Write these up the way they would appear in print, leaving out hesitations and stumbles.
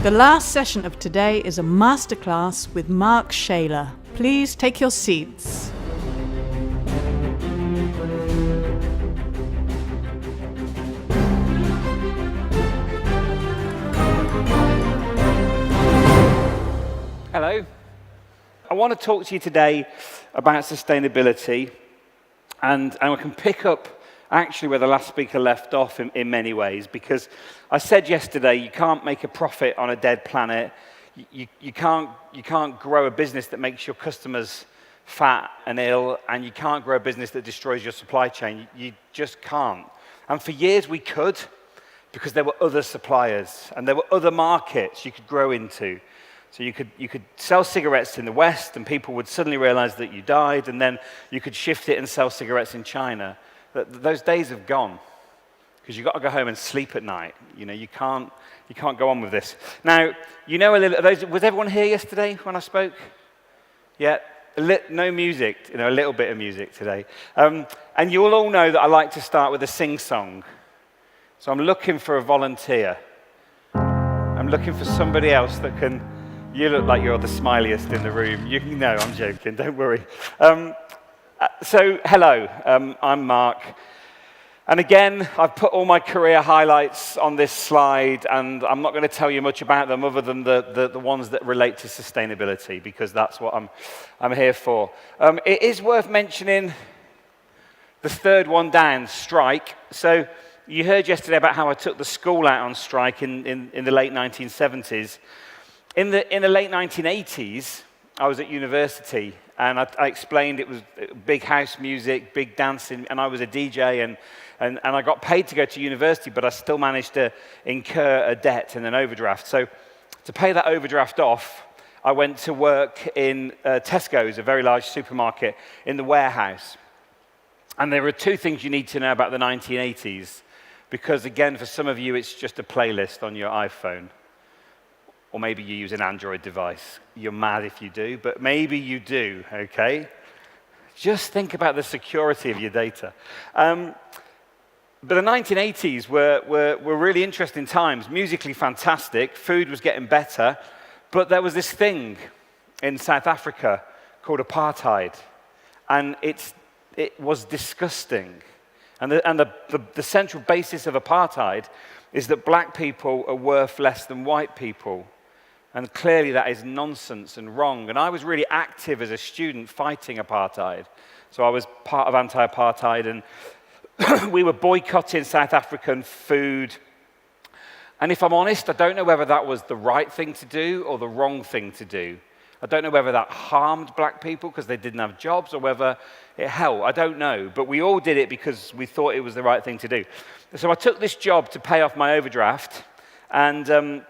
The last session of today is a masterclass with Mark Shaler. Please take your seats. Hello. I want to talk to you today about sustainability, and I can pick up actually where the last speaker left off in many ways, because I said yesterday you can't make a profit on a dead planet. You can't grow a business that makes your customers fat and ill, and you can't grow a business that destroys your supply chain. You just can't. And for years we could, because there were other suppliers and there were other markets you could grow into. So you could sell cigarettes in the West, and people would suddenly realize that you died, and then you could shift it and sell cigarettes in China. Those days have gone, because you've got to go home and sleep at night. You know, you can't go on with this. Now, you know a little. Was everyone here yesterday when I spoke? Yeah, no music. You know, a little bit of music today. And you will all know that I like to start with a sing-song. So I'm looking for a volunteer. I'm looking for somebody else that can. You look like you're the smiliest in the room. You can know, I'm joking, don't worry. So, hello, I'm Mark. And again, I've put all my career highlights on this slide, and I'm not going to tell you much about them other than the ones that relate to sustainability, because that's what I'm here for. It is worth mentioning the third one down, strike. So, you heard yesterday about how I took the school out on strike in the late 1970s. In the late 1980s, I was at university, and I explained it was big house music, big dancing, and I was a DJ, and I got paid to go to university, but I still managed to incur a debt and an overdraft. So to pay that overdraft off, I went to work in Tesco's, a very large supermarket, in the warehouse. And there are two things you need to know about the 1980s, because again, for some of you, it's just a playlist on your iPhone. Or maybe you use an Android device. You're mad if you do, but maybe you do, okay? Just think about the security of your data. But the 1980s were really interesting times, musically fantastic, food was getting better, but there was this thing in South Africa called apartheid, and it was disgusting. And the central basis of apartheid is that black people are worth less than white people. And clearly that is nonsense and wrong. And I was really active as a student fighting apartheid. So I was part of anti-apartheid, and we were boycotting South African food. And if I'm honest, I don't know whether that was the right thing to do or the wrong thing to do. I don't know whether that harmed black people because they didn't have jobs, or whether it helped. I don't know. But we all did it because we thought it was the right thing to do. So I took this job to pay off my overdraft, and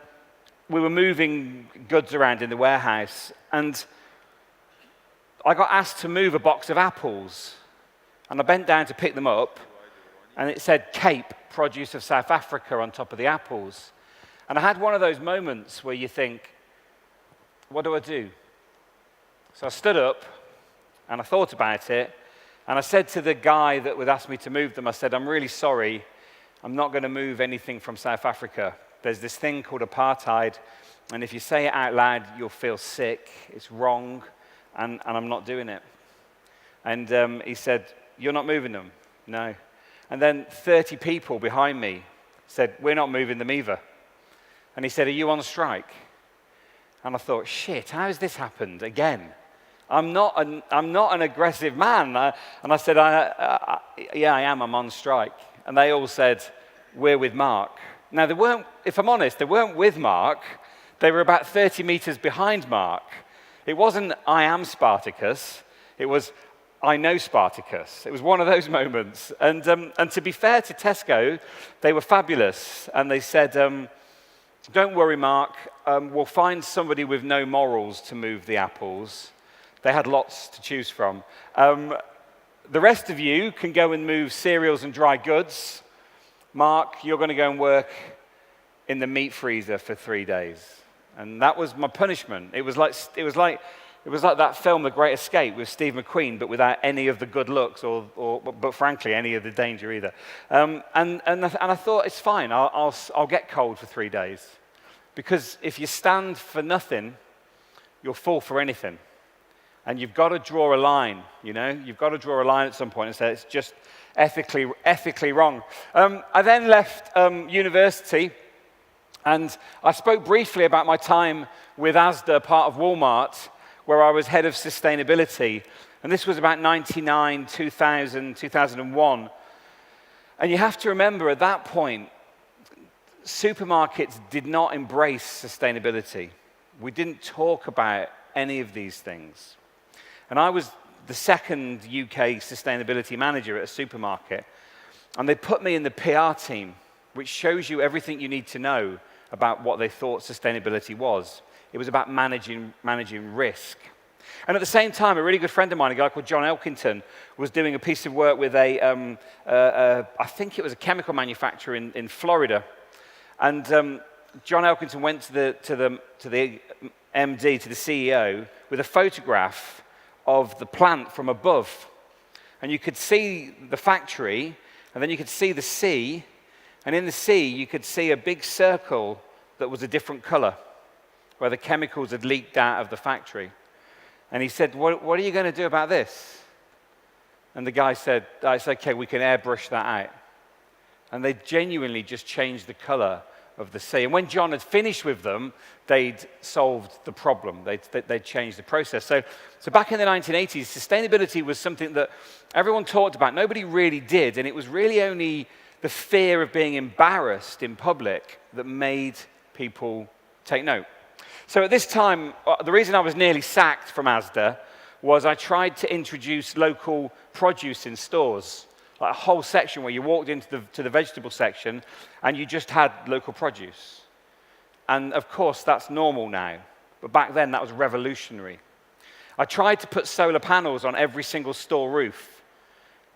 we were moving goods around in the warehouse, and I got asked to move a box of apples, and I bent down to pick them up, and it said Cape, produce of South Africa, on top of the apples. And I had one of those moments where you think, what do I do? So I stood up, and I thought about it, and I said to the guy that would ask me to move them, I said, I'm really sorry, I'm not going to move anything from South Africa. There's this thing called apartheid, and if you say it out loud, you'll feel sick. It's wrong, and I'm not doing it. And he said, you're not moving them? No. And then 30 people behind me said, we're not moving them either. And he said, are you on strike? And I thought, shit, how has this happened again? I'm not an aggressive man. And I said, yeah, I am. I'm on strike. And they all said, we're with Mark. Now, they weren't, if I'm honest, they weren't with Mark. They were about 30 meters behind Mark. It wasn't, I am Spartacus. It was, I know Spartacus. It was one of those moments. And to be fair to Tesco, they were fabulous. And they said, don't worry, Mark. We'll find somebody with no morals to move the apples. They had lots to choose from. The rest of you can go and move cereals and dry goods. Mark, you're going to go and work in the meat freezer for 3 days. And that was my punishment. It was like that film, The Great Escape, with Steve McQueen, but without any of the good looks, but frankly, any of the danger either. And I thought, it's fine. I'll get cold for 3 days. Because if you stand for nothing, you'll fall for anything. And you've got to draw a line, you know? You've got to draw a line at some point and say it's just ethically wrong. I then left university, and I spoke briefly about my time with Asda, part of Walmart, where I was head of sustainability. And this was about 99, 2000, 2001. And you have to remember, at that point, supermarkets did not embrace sustainability. We didn't talk about any of these things. And I was the second UK sustainability manager at a supermarket. And they put me in the PR team, which shows you everything you need to know about what they thought sustainability was. It was about managing risk. And at the same time, a really good friend of mine, a guy called John Elkington, was doing a piece of work with I think it was a chemical manufacturer in Florida. And John Elkington went to the MD, to the CEO, with a photograph of the plant from above. And you could see the factory, and then you could see the sea, and in the sea you could see a big circle that was a different color, where the chemicals had leaked out of the factory. And he said, what are you going to do about this? And the guy said, oh, it's okay, we can airbrush that out. And they genuinely just changed the color of the sea. And when John had finished with them, they'd solved the problem. They'd changed the process. So back in the 1980s, sustainability was something that everyone talked about. Nobody really did. And it was really only the fear of being embarrassed in public that made people take note. So at this time, the reason I was nearly sacked from Asda was I tried to introduce local produce in stores. Like a whole section where you walked into the vegetable section and you just had local produce. And of course, that's normal now. But back then, that was revolutionary. I tried to put solar panels on every single store roof.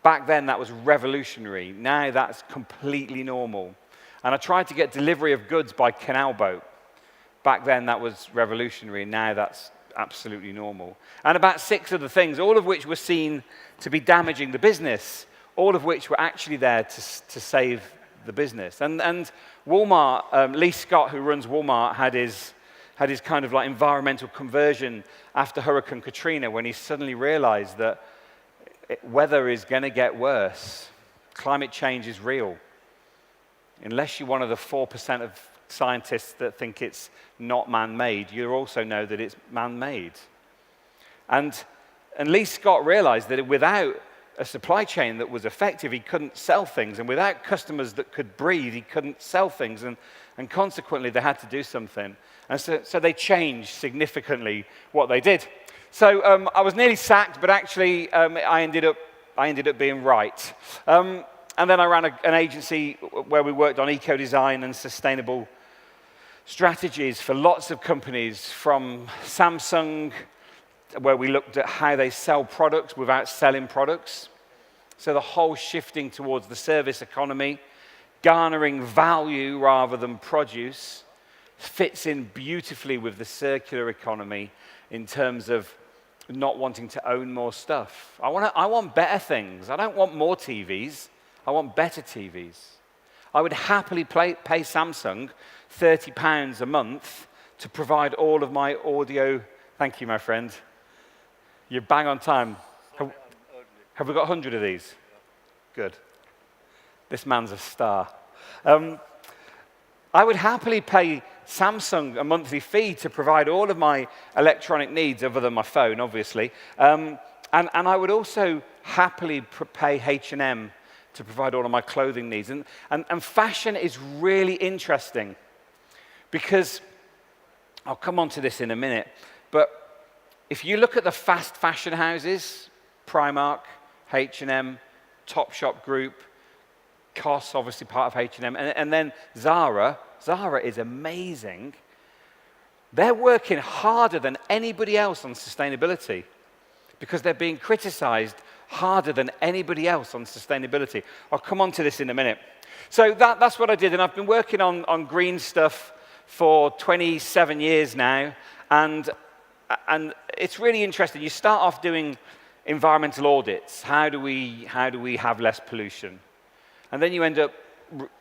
Back then, that was revolutionary. Now, that's completely normal. And I tried to get delivery of goods by canal boat. Back then, that was revolutionary. Now, that's absolutely normal. And about 6 other things, all of which were seen to be damaging the business, all of which were actually there to save the business. And Walmart, Lee Scott, who runs Walmart, had his kind of like environmental conversion after Hurricane Katrina, when he suddenly realized that weather is going to get worse. Climate change is real. Unless you're one of the 4% of scientists that think it's not man-made, you also know that it's man-made. And Lee Scott realized that without a supply chain that was effective, he couldn't sell things. And without customers that could breathe, he couldn't sell things. And consequently, they had to do something. And so they changed significantly what they did. So I was nearly sacked, but actually I ended up being right. And then I ran an agency where we worked on eco-design and sustainable strategies for lots of companies, from Samsung, where we looked at how they sell products without selling products. So the whole shifting towards the service economy, garnering value rather than produce, fits in beautifully with the circular economy in terms of not wanting to own more stuff. I want better things. I don't want more TVs. I want better TVs. I would happily pay Samsung £30 a month to provide all of my audio. Thank you, my friend. You're bang on time. Have we got 100 of these? Good. This man's a star. I would happily pay Samsung a monthly fee to provide all of my electronic needs, other than my phone, obviously. And I would also happily pay H&M to provide all of my clothing needs. And fashion is really interesting because, I'll come on to this in a minute, but if you look at the fast fashion houses, Primark, H&M, Topshop Group, COS, obviously part of H&M, and then Zara. Zara is amazing. They're working harder than anybody else on sustainability because they're being criticized harder than anybody else on sustainability. I'll come on to this in a minute. So that's what I did, and I've been working on green stuff for 27 years now, and it's really interesting. You start off doing environmental audits. How do we have less pollution? And then you end up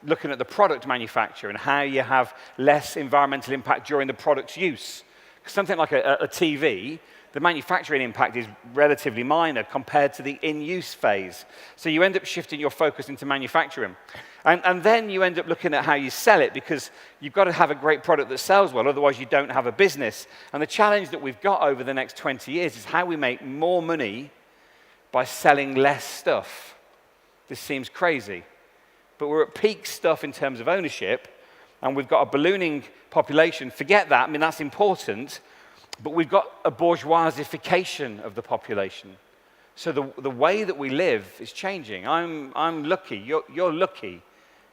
looking at the product manufacture and how you have less environmental impact during the product's use. Something like a TV, the manufacturing impact is relatively minor compared to the in-use phase. So you end up shifting your focus into manufacturing. And then you end up looking at how you sell it, because you've got to have a great product that sells well, otherwise you don't have a business. And the challenge that we've got over the next 20 years is how we make more money by selling less stuff. This seems crazy, but we're at peak stuff in terms of ownership, and we've got a ballooning population. Forget that, I mean, that's important, but we've got a bourgeoisification of the population. So the way that we live is changing. I'm lucky, you're lucky.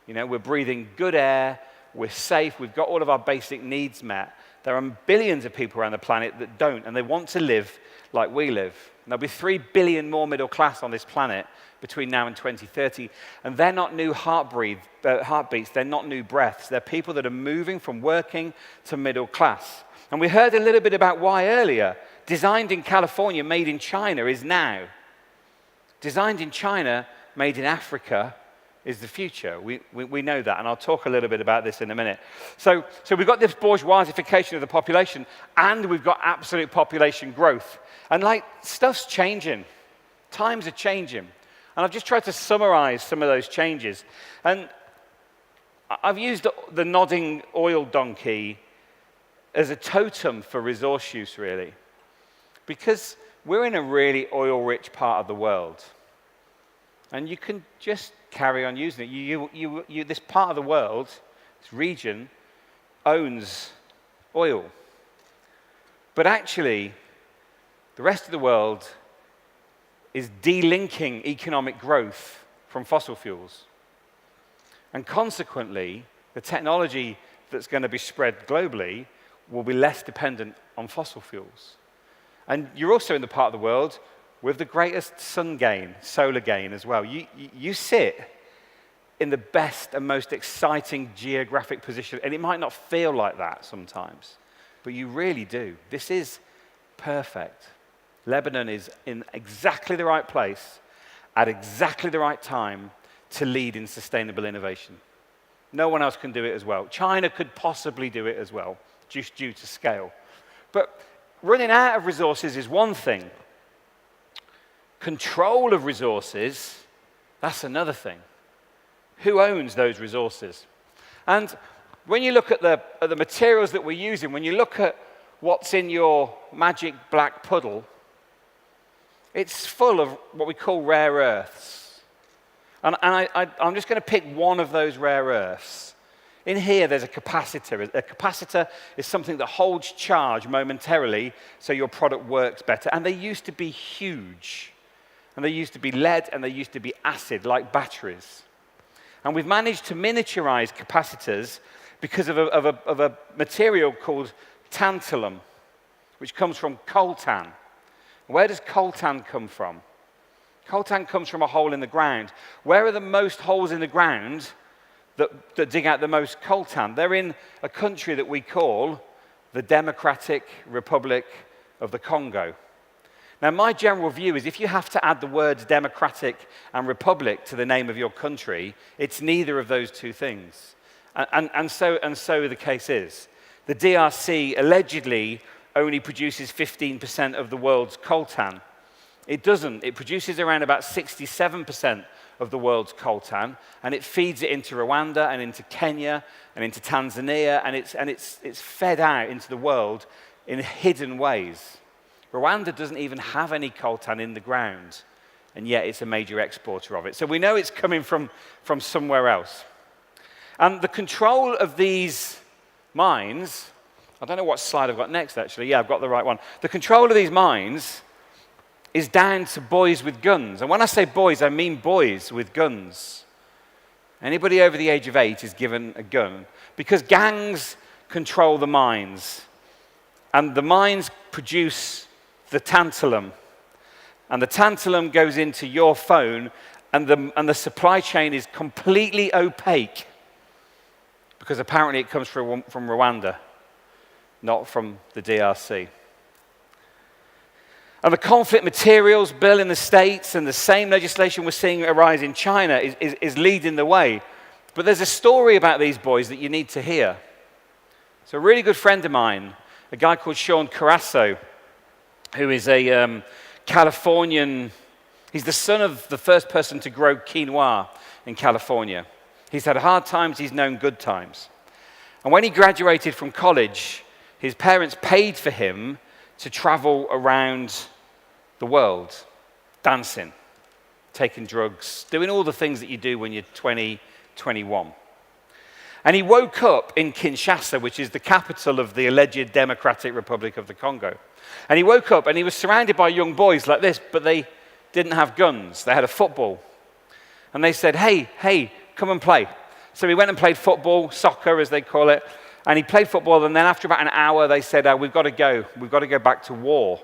You know, we're breathing good air, we're safe, we've got all of our basic needs met. There are billions of people around the planet that don't, and they want to live like we live. And there'll be 3 billion more middle class on this planet between now and 2030, and they're not new heartbeats, they're not new breaths. They're people that are moving from working to middle class. And we heard a little bit about why earlier. Designed in California, made in China is now. Designed in China, made in Africa is the future. We know that, and I'll talk a little bit about this in a minute. So we've got this bourgeoisification of the population, and we've got absolute population growth. And like, stuff's changing. Times are changing. And I've just tried to summarize some of those changes. And I've used the nodding oil donkey as a totem for resource use, really. Because we're in a really oil-rich part of the world. And you can just carry on using it. This part of the world, this region, owns oil. But actually, the rest of the world is delinking economic growth from fossil fuels. And consequently, the technology that's going to be spread globally will be less dependent on fossil fuels. And you're also in the part of the world with the greatest sun gain, solar gain as well. You sit in the best and most exciting geographic position, and it might not feel like that sometimes, but you really do. This is perfect. Lebanon is in exactly the right place at exactly the right time to lead in sustainable innovation. No one else can do it as well. China could possibly do it as well, just due to scale. But running out of resources is one thing. Control of resources, that's another thing. Who owns those resources? And when you look at the materials that we're using, when you look at what's in your magic black puddle, it's full of what we call rare earths. And I'm just going to pick one of those rare earths. In here, there's a capacitor. A capacitor is something that holds charge momentarily so your product works better. And they used to be huge. And they used to be lead, and they used to be acid, like batteries. And we've managed to miniaturize capacitors because of a material called tantalum, which comes from coltan. Where does coltan come from? Coltan comes from a hole in the ground. Where are the most holes in the ground that dig out the most coltan? They're in a country that we call the Democratic Republic of the Congo. Now, my general view is if you have to add the words democratic and republic to the name of your country, it's neither of those two things. And so the case is. The DRC allegedly only produces 15% of the world's coltan. It doesn't. It produces around about 67% of the world's coltan, and it feeds it into Rwanda and into Kenya and into Tanzania, and it's fed out into the world in hidden ways. Rwanda doesn't even have any coltan in the ground, and yet it's a major exporter of it. So we know it's coming from somewhere else. And the control of these mines, I don't know what slide I've got next, actually. Yeah, I've got the right one. The control of these mines is down to boys with guns. And when I say boys, I mean boys with guns. Anybody over the age of 8 is given a gun because gangs control the mines. And the mines produce the tantalum. And the tantalum goes into your phone, and the supply chain is completely opaque because apparently it comes from Rwanda, not from the DRC. And the conflict materials bill in the States and the same legislation we're seeing arise in China is leading the way. But there's a story about these boys that you need to hear. So a really good friend of mine, a guy called Sean Carasso, who is a Californian, he's the son of the first person to grow quinoa in California. He's had hard times, he's known good times. And when he graduated from college, his parents paid for him to travel around the world, dancing, taking drugs, doing all the things that you do when you're 20, 21. And he woke up in Kinshasa, which is the capital of the alleged Democratic Republic of the Congo. And he woke up and he was surrounded by young boys like this, but they didn't have guns. They had a football. And they said, hey, come and play. So he went and played football, soccer as they call it. And he played football, and then after about an hour, they said, we've got to go. We've got to go back to war.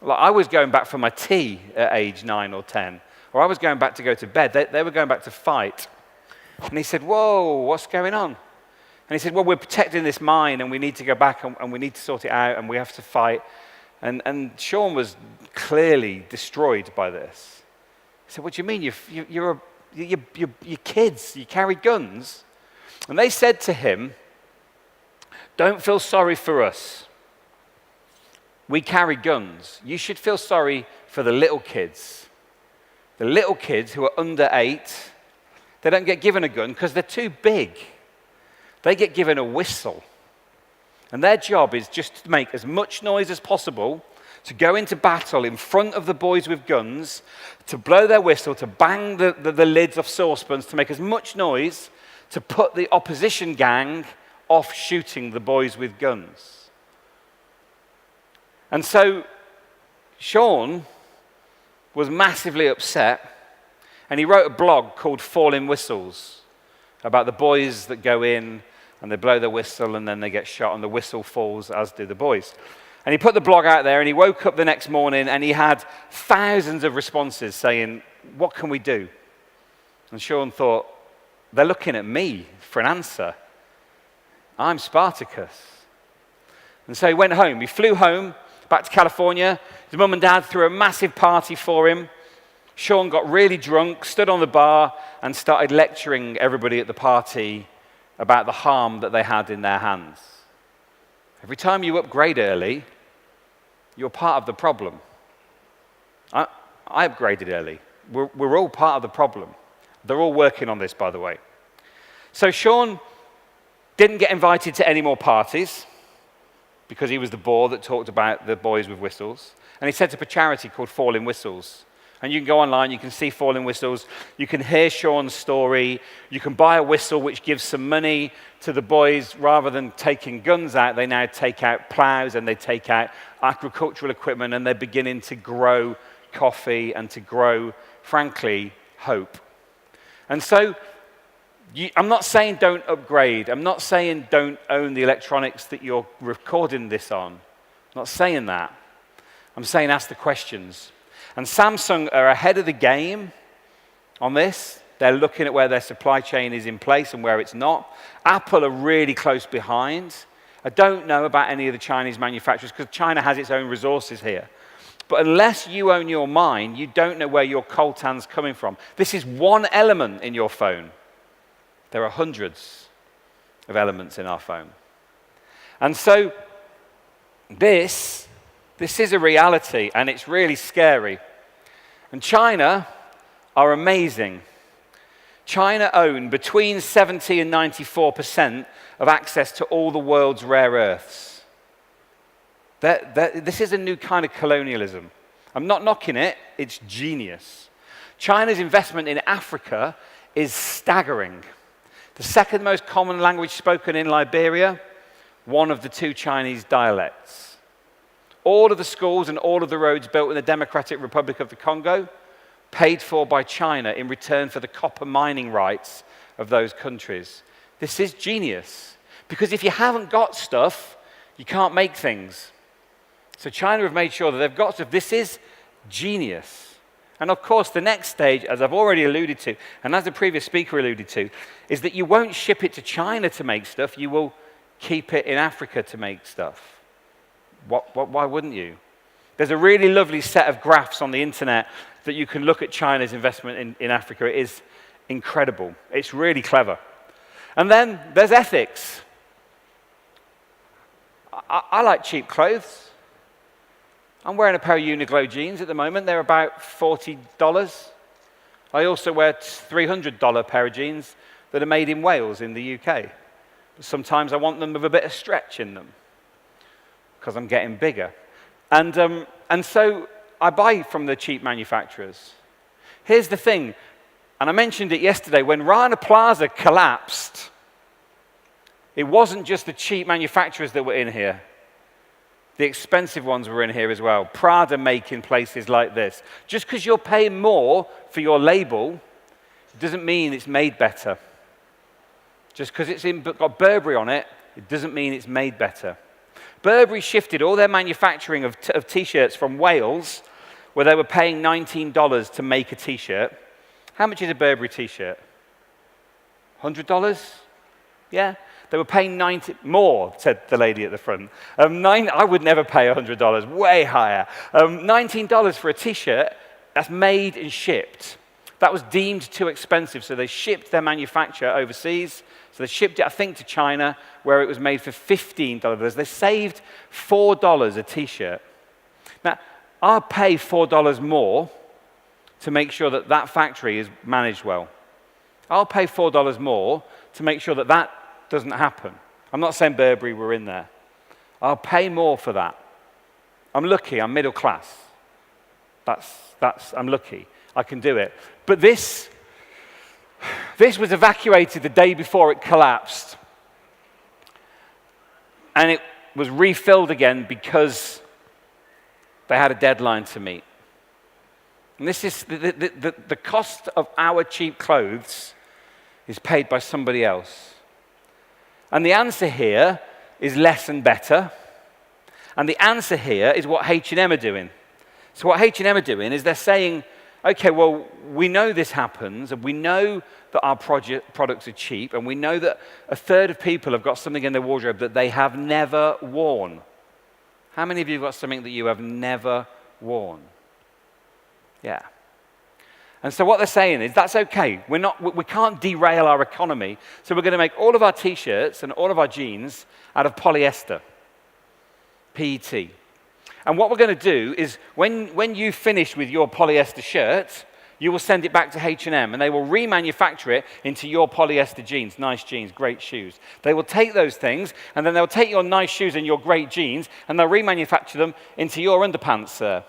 Like, I was going back for my tea at age 9 or 10, or I was going back to go to bed. They were going back to fight. And he said, whoa, what's going on? And he said, well, we're protecting this mine, and we need to go back, and we need to sort it out, and we have to fight. And Sean was clearly destroyed by this. He said, what do you mean? You're kids. You carry guns. And they said to him, don't feel sorry for us. We carry guns. You should feel sorry for the little kids. The little kids who are under 8, they don't get given a gun because they're too big. They get given a whistle. And their job is just to make as much noise as possible, to go into battle in front of the boys with guns, to blow their whistle, to bang the lids off saucepans, to make as much noise, to put the opposition gang off shooting the boys with guns. And so Sean was massively upset, and he wrote a blog called Falling Whistles about the boys that go in and they blow their whistle and then they get shot and the whistle falls, as do the boys. And he put the blog out there, and he woke up the next morning and he had thousands of responses saying, what can we do? And Sean thought, they're looking at me for an answer. I'm Spartacus. And so he went home. He flew home, back to California. His mum and dad threw a massive party for him. Sean got really drunk, stood on the bar, and started lecturing everybody at the party about the harm that they had in their hands. Every time you upgrade early, you're part of the problem. I upgraded early. We're all part of the problem. They're all working on this, by the way. So Sean didn't get invited to any more parties because he was the bore that talked about the boys with whistles. And he set up a charity called Falling Whistles. And you can go online, you can see Falling Whistles, you can hear Sean's story, you can buy a whistle which gives some money to the boys. Rather than taking guns out, they now take out plows and they take out agricultural equipment, and they're beginning to grow coffee and to grow, frankly, hope. And so I'm not saying don't upgrade. I'm not saying don't own the electronics that you're recording this on. I'm not saying that. I'm saying ask the questions. And Samsung are ahead of the game on this. They're looking at where their supply chain is in place and where it's not. Apple are really close behind. I don't know about any of the Chinese manufacturers because China has its own resources here. But unless you own your mine, you don't know where your coltan's coming from. This is one element in your phone. There are hundreds of elements in our phone. And so this is a reality, and it's really scary. And China are amazing. China own between 70 and 94% of access to all the world's rare earths. This is a new kind of colonialism. I'm not knocking it, it's genius. China's investment in Africa is staggering. The second most common language spoken in Liberia, one of the 2 Chinese dialects. All of the schools and all of the roads built in the Democratic Republic of the Congo, paid for by China in return for the copper mining rights of those countries. This is genius. Because if you haven't got stuff, you can't make things. So China have made sure that they've got stuff. This is genius. And of course, the next stage, as I've already alluded to, and as the previous speaker alluded to, is that you won't ship it to China to make stuff, you will keep it in Africa to make stuff. Why wouldn't you? There's a really lovely set of graphs on the internet that you can look at China's investment in Africa. incredible. It's really clever. And then there's ethics. I like cheap clothes. I'm wearing a pair of Uniqlo jeans at the moment. They're about $40. I also wear a $300 pair of jeans that are made in Wales in the UK. But sometimes I want them with a bit of stretch in them because I'm getting bigger. And so I buy from the cheap manufacturers. Here's the thing, and I mentioned it yesterday, when Rana Plaza collapsed, it wasn't just the cheap manufacturers that were in here. The expensive ones were in here as well. Prada making places like this. Just because you're paying more for your label doesn't mean it's made better. Just because it's got Burberry on it, it doesn't mean it's made better. Burberry shifted all their manufacturing of T-shirts from Wales, where they were paying $19 to make a T-shirt. How much is a Burberry T-shirt? $100? Yeah? They were paying more, said the lady at the front. I would never pay $100, way higher. $19 for a T-shirt that's made and shipped. That was deemed too expensive, so they shipped their manufacture overseas. So they shipped it, I think, to China, where it was made for $15. They saved $4 a T-shirt. Now, I'll pay $4 more to make sure that that factory is managed well. I'll pay $4 more to make sure that that doesn't happen. I'm not saying Burberry were in there. I'll pay more for that. I'm lucky, I'm middle class. I'm lucky, I can do it. But this was evacuated the day before it collapsed. And it was refilled again because they had a deadline to meet. And this is the cost of our cheap clothes is paid by somebody else. And the answer here is less and better. And the answer here is what H&M are doing. So what H&M are doing is they're saying, okay, well, we know this happens, and we know that our products are cheap, and we know that a third of people have got something in their wardrobe that they have never worn. How many of you have got something that you have never worn? Yeah. And so what they're saying is, that's okay. We can't derail our economy, so we're going to make all of our T-shirts and all of our jeans out of polyester, PET. And what we're going to do is, when you finish with your polyester shirt, you will send it back to H&M, and they will remanufacture it into your polyester jeans. Nice jeans, great shoes. They will take those things, and then they'll take your nice shoes and your great jeans, and they'll remanufacture them into your underpants, sir.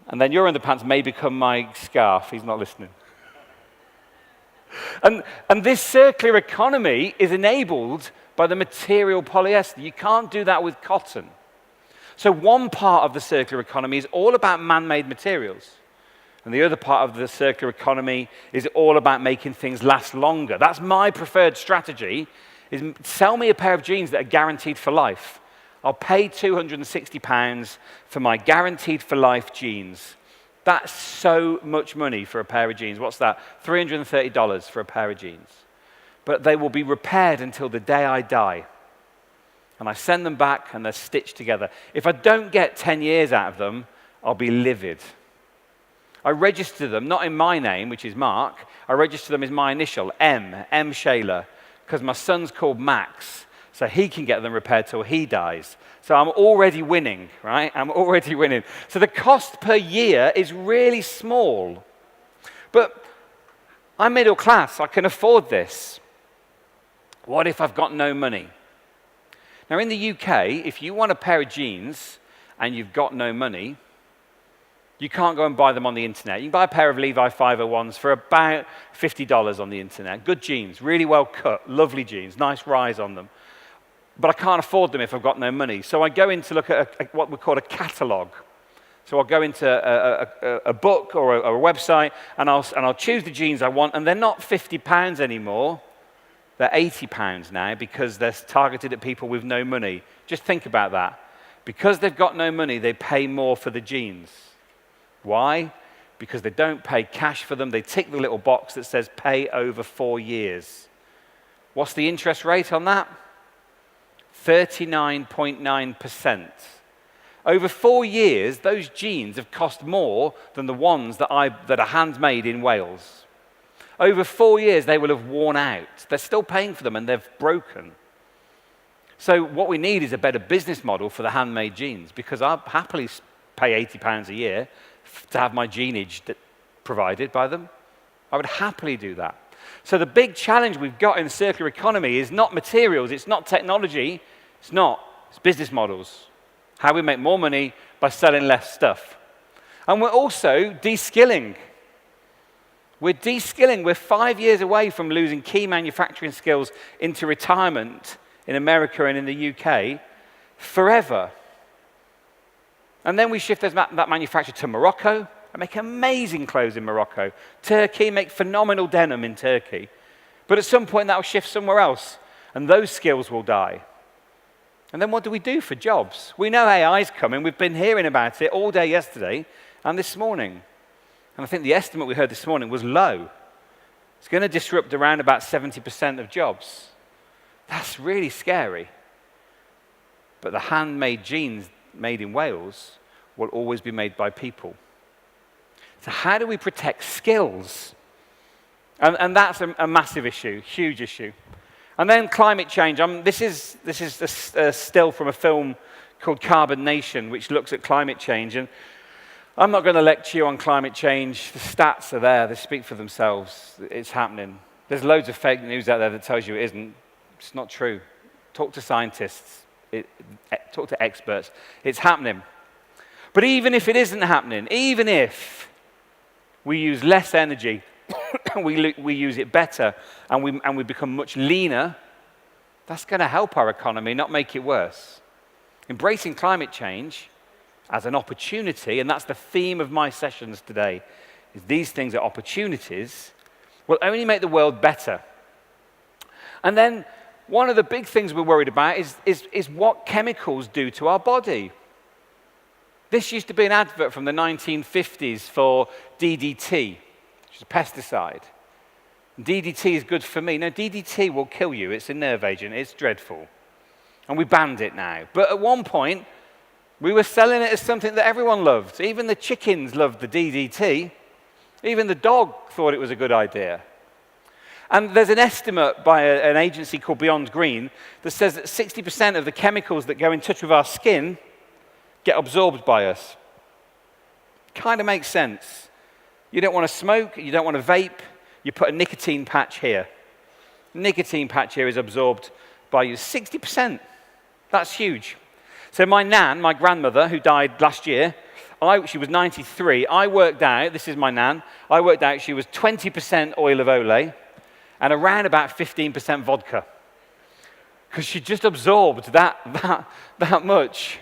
And then your underpants may become my scarf. He's not listening. And this circular economy is enabled by the material polyester. You can't do that with cotton. So one part of the circular economy is all about man-made materials. And the other part of the circular economy is all about making things last longer. That's my preferred strategy, is sell me a pair of jeans that are guaranteed for life. I'll pay £260 for my guaranteed for life jeans. That's so much money for a pair of jeans. What's that? $330 for a pair of jeans. But they will be repaired until the day I die. And I send them back and they're stitched together. If I don't get 10 years out of them, I'll be livid. I register them, not in my name, which is Mark. I register them as my initial, M Shaler, because my son's called Max, so he can get them repaired till he dies. So I'm already winning, right? I'm already winning. So the cost per year is really small. But I'm middle class. I can afford this. What if I've got no money? Now, in the UK, if you want a pair of jeans and you've got no money, you can't go and buy them on the internet. You can buy a pair of Levi 501s for about $50 on the internet. Good jeans, really well cut, lovely jeans, nice rise on them. But I can't afford them if I've got no money. So I go in to look at what we call a catalog. So I'll go into a book or a website, and I'll choose the jeans I want, and they're not £50 anymore. They're £80 now because they're targeted at people with no money. Just think about that. Because they've got no money, they pay more for the jeans. Why? Because they don't pay cash for them. They tick the little box that says pay over 4 years. What's the interest rate on that? 39.9%. Over 4 years, those jeans have cost more than the ones that are handmade in Wales. Over 4 years, they will have worn out. They're still paying for them, and they've broken. So what we need is a better business model for the handmade jeans, because I'll happily pay £80 a year to have my jeanage provided by them. I would happily do that. So the big challenge we've got in the circular economy is not materials, it's not technology, it's business models. How we make more money by selling less stuff. And we're also de-skilling. We're de-skilling. We're 5 years away from losing key manufacturing skills into retirement in America and in the UK forever. And then we shift that manufacture to Morocco and make amazing clothes in Morocco. Turkey, make phenomenal denim in Turkey. But at some point that will shift somewhere else, and those skills will die. And then what do we do for jobs? We know AI is coming. We've been hearing about it all day yesterday and this morning. And I think the estimate we heard this morning was low. It's going to disrupt around about 70% of jobs. That's really scary. But the handmade jeans made in Wales will always be made by people. So how do we protect skills? And that's a massive issue, huge issue. And then climate change. This is a still from a film called Carbon Nation, which looks at climate change. And I'm not going to lecture you on climate change. The stats are there. They speak for themselves. It's happening. There's loads of fake news out there that tells you it isn't. It's not true. Talk to scientists. Talk to experts. It's happening. But even if it isn't happening, even if we use less energy, we use it better, and we become much leaner, that's going to help our economy, not make it worse. Embracing climate change as an opportunity, and that's the theme of my sessions today, is these things are opportunities, will only make the world better. And then one of the big things we're worried about is what chemicals do to our body. This used to be an advert from the 1950s for DDT, which is a pesticide. DDT is good for me. No, DDT will kill you. It's a nerve agent. It's dreadful. And we banned it now. But at one point, we were selling it as something that everyone loved. Even the chickens loved the DDT. Even the dog thought it was a good idea. And there's an estimate by an agency called Beyond Green that says that 60% of the chemicals that go in touch with our skin get absorbed by us. Kind of makes sense. You don't want to smoke, you don't want to vape, you put a nicotine patch here. Nicotine patch here is absorbed by you. 60%. That's huge. So my nan, my grandmother, who died last year, she was 93. I worked out, this is my nan, I worked out she was 20% oil of Olay and around about 15% vodka. Because she just absorbed that much.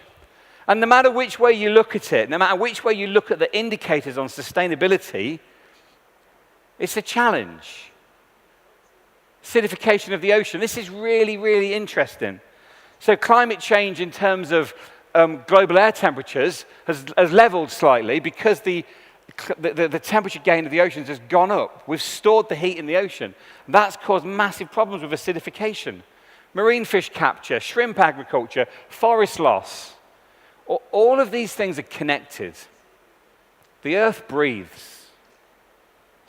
And no matter which way you look at it, no matter which way you look at the indicators on sustainability, it's a challenge. Acidification of the ocean. This is really, really interesting. So climate change in terms of global air temperatures has leveled slightly because the temperature gain of the oceans has gone up. We've stored the heat in the ocean. That's caused massive problems with acidification. Marine fish capture, shrimp agriculture, forest loss. All of these things are connected. The earth breathes.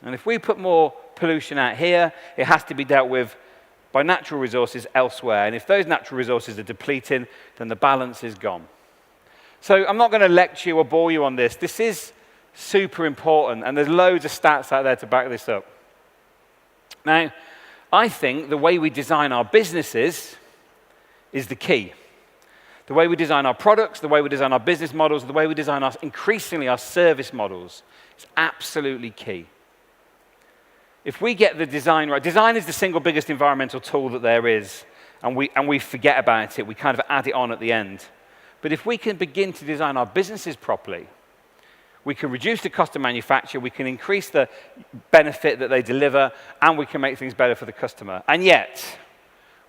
And if we put more pollution out here, it has to be dealt with by natural resources elsewhere. And if those natural resources are depleting, then the balance is gone. So I'm not going to lecture you or bore you on this. This is super important, and there's loads of stats out there to back this up. Now, I think the way we design our businesses is the key. The way we design our products, the way we design our business models, the way we design increasingly our service models is absolutely key. If we get the design right, design is the single biggest environmental tool that there is, and we forget about it. We kind of add it on at the end. But if we can begin to design our businesses properly, we can reduce the cost of manufacture, we can increase the benefit that they deliver, and we can make things better for the customer. And yet,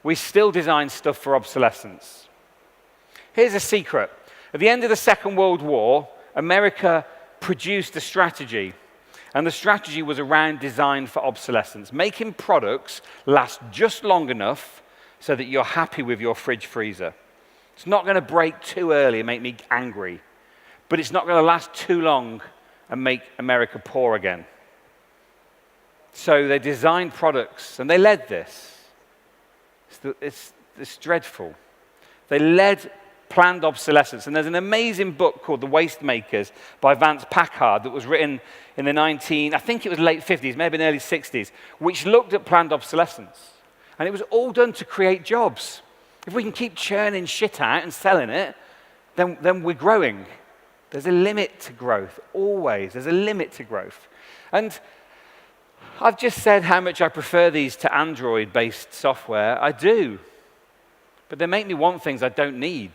we still design stuff for obsolescence. Here's a secret. At the end of the Second World War, America produced a strategy. And the strategy was around design for obsolescence, making products last just long enough so that you're happy with your fridge freezer. It's not going to break too early and make me angry, but it's not going to last too long and make America poor again. So they designed products, and they led this. It's dreadful. They led planned obsolescence. And there's an amazing book called The Waste Makers by Vance Packard that was written in the I think it was late 50s, maybe early 60s, which looked at planned obsolescence. And it was all done to create jobs. If we can keep churning shit out and selling it, then we're growing. There's a limit to growth, always. There's a limit to growth. And I've just said how much I prefer these to Android-based software. I do. But they make me want things I don't need.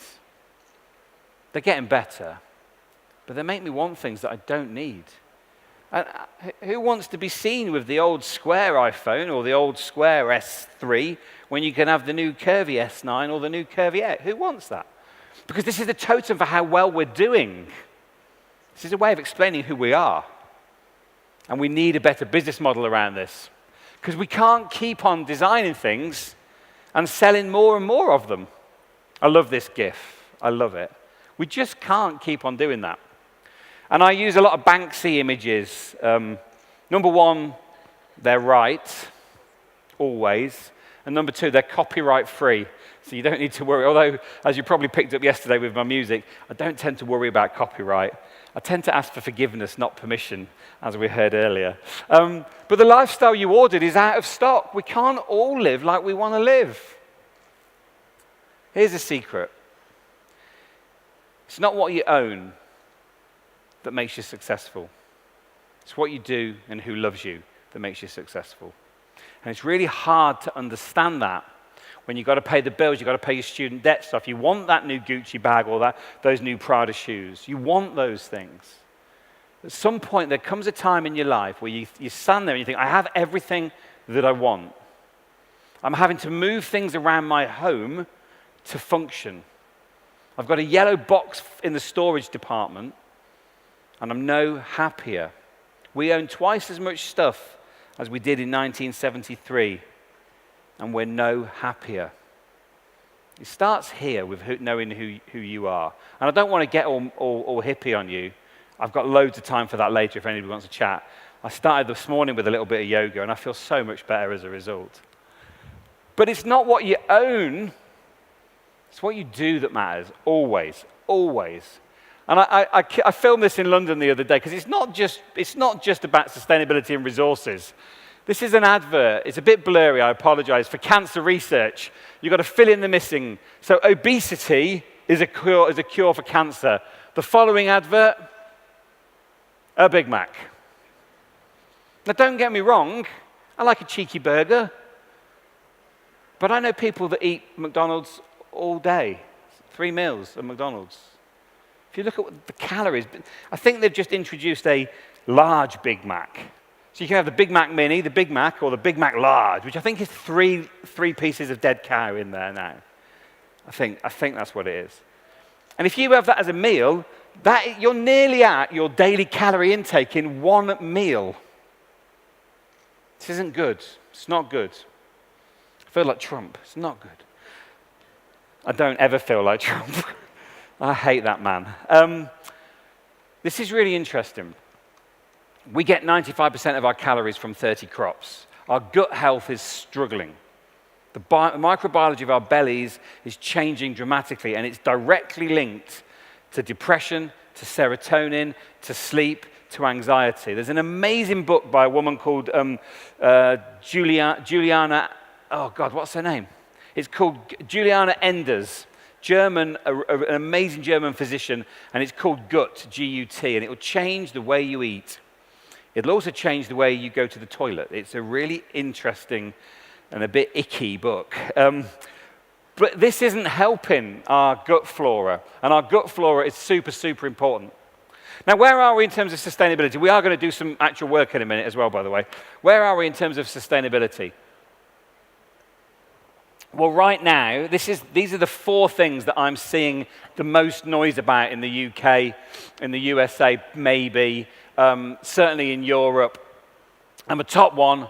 They're getting better. But they make me want things that I don't need. And who wants to be seen with the old square iPhone or the old square S3 when you can have the new curvy S9 or the new curvy X? Who wants that? Because this is the totem for how well we're doing. This is a way of explaining who we are. And we need a better business model around this. Because we can't keep on designing things and selling more and more of them. I love this GIF. I love it. We just can't keep on doing that. And I use a lot of Banksy images. Number one, they're right, always. And number two, they're copyright free. So you don't need to worry. Although, as you probably picked up yesterday with my music, I don't tend to worry about copyright. I tend to ask for forgiveness, not permission, as we heard earlier. But the lifestyle you ordered is out of stock. We can't all live like we want to live. Here's a secret. It's not what you own that makes you successful. It's what you do and who loves you that makes you successful. And it's really hard to understand that when you've got to pay the bills, you've got to pay your student debt stuff. You want that new Gucci bag or those new Prada shoes. You want those things. At some point, there comes a time in your life where you stand there and you think, I have everything that I want. I'm having to move things around my home to function. I've got a yellow box in the storage department, and I'm no happier. We own twice as much stuff as we did in 1973, and we're no happier. It starts here with knowing who you are. And I don't want to get all hippie on you. I've got loads of time for that later if anybody wants to chat. I started this morning with a little bit of yoga, and I feel so much better as a result. But it's not what you own. It's what you do that matters, always, always. And I filmed this in London the other day because it's not just about sustainability and resources. This is an advert. It's a bit blurry, I apologize, for cancer research. You've got to fill in the missing. So obesity is a cure for cancer. The following advert, a Big Mac. Now, don't get me wrong. I like a cheeky burger. But I know people that eat McDonald's all day. 3 meals at McDonald's. If you look at the calories, I think they've just introduced a large Big Mac. So you can have the Big Mac Mini, the Big Mac, or the Big Mac Large, which I think is three pieces of dead cow in there now. I think that's what it is. And if you have that as a meal, you're nearly at your daily calorie intake in one meal. This isn't good. It's not good. I feel like Trump. It's not good. I don't ever feel like Trump. I hate that man. This is really interesting. We get 95% of our calories from 30 crops. Our gut health is struggling. The microbiology of our bellies is changing dramatically, and it's directly linked to depression, to serotonin, to sleep, to anxiety. There's an amazing book by a woman called Juliana, oh God, what's her name? It's called Juliana Enders, an amazing German physician, and it's called Gut, G-U-T, and it will change the way you eat. It'll also change the way you go to the toilet. It's a really interesting and a bit icky book. But this isn't helping our gut flora, and our gut flora is super, super important. Now, where are we in terms of sustainability? We are going to do some actual work in a minute as well, by the way. Where are we in terms of sustainability? Well, right now, these are the 4 things that I'm seeing the most noise about in the UK, in the USA, maybe, certainly in Europe. And the top one,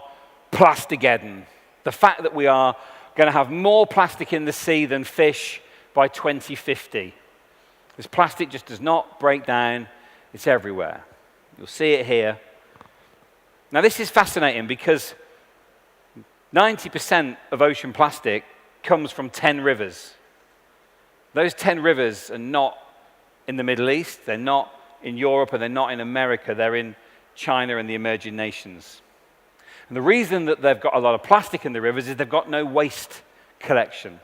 Plastigeddon. The fact that we are going to have more plastic in the sea than fish by 2050. This plastic just does not break down. It's everywhere. You'll see it here. Now, this is fascinating because 90% of ocean plastic comes from 10 rivers. Those 10 rivers are not in the Middle East, they're not in Europe, and they're not in America, they're in China and the emerging nations. And the reason that they've got a lot of plastic in the rivers is they've got no waste collection.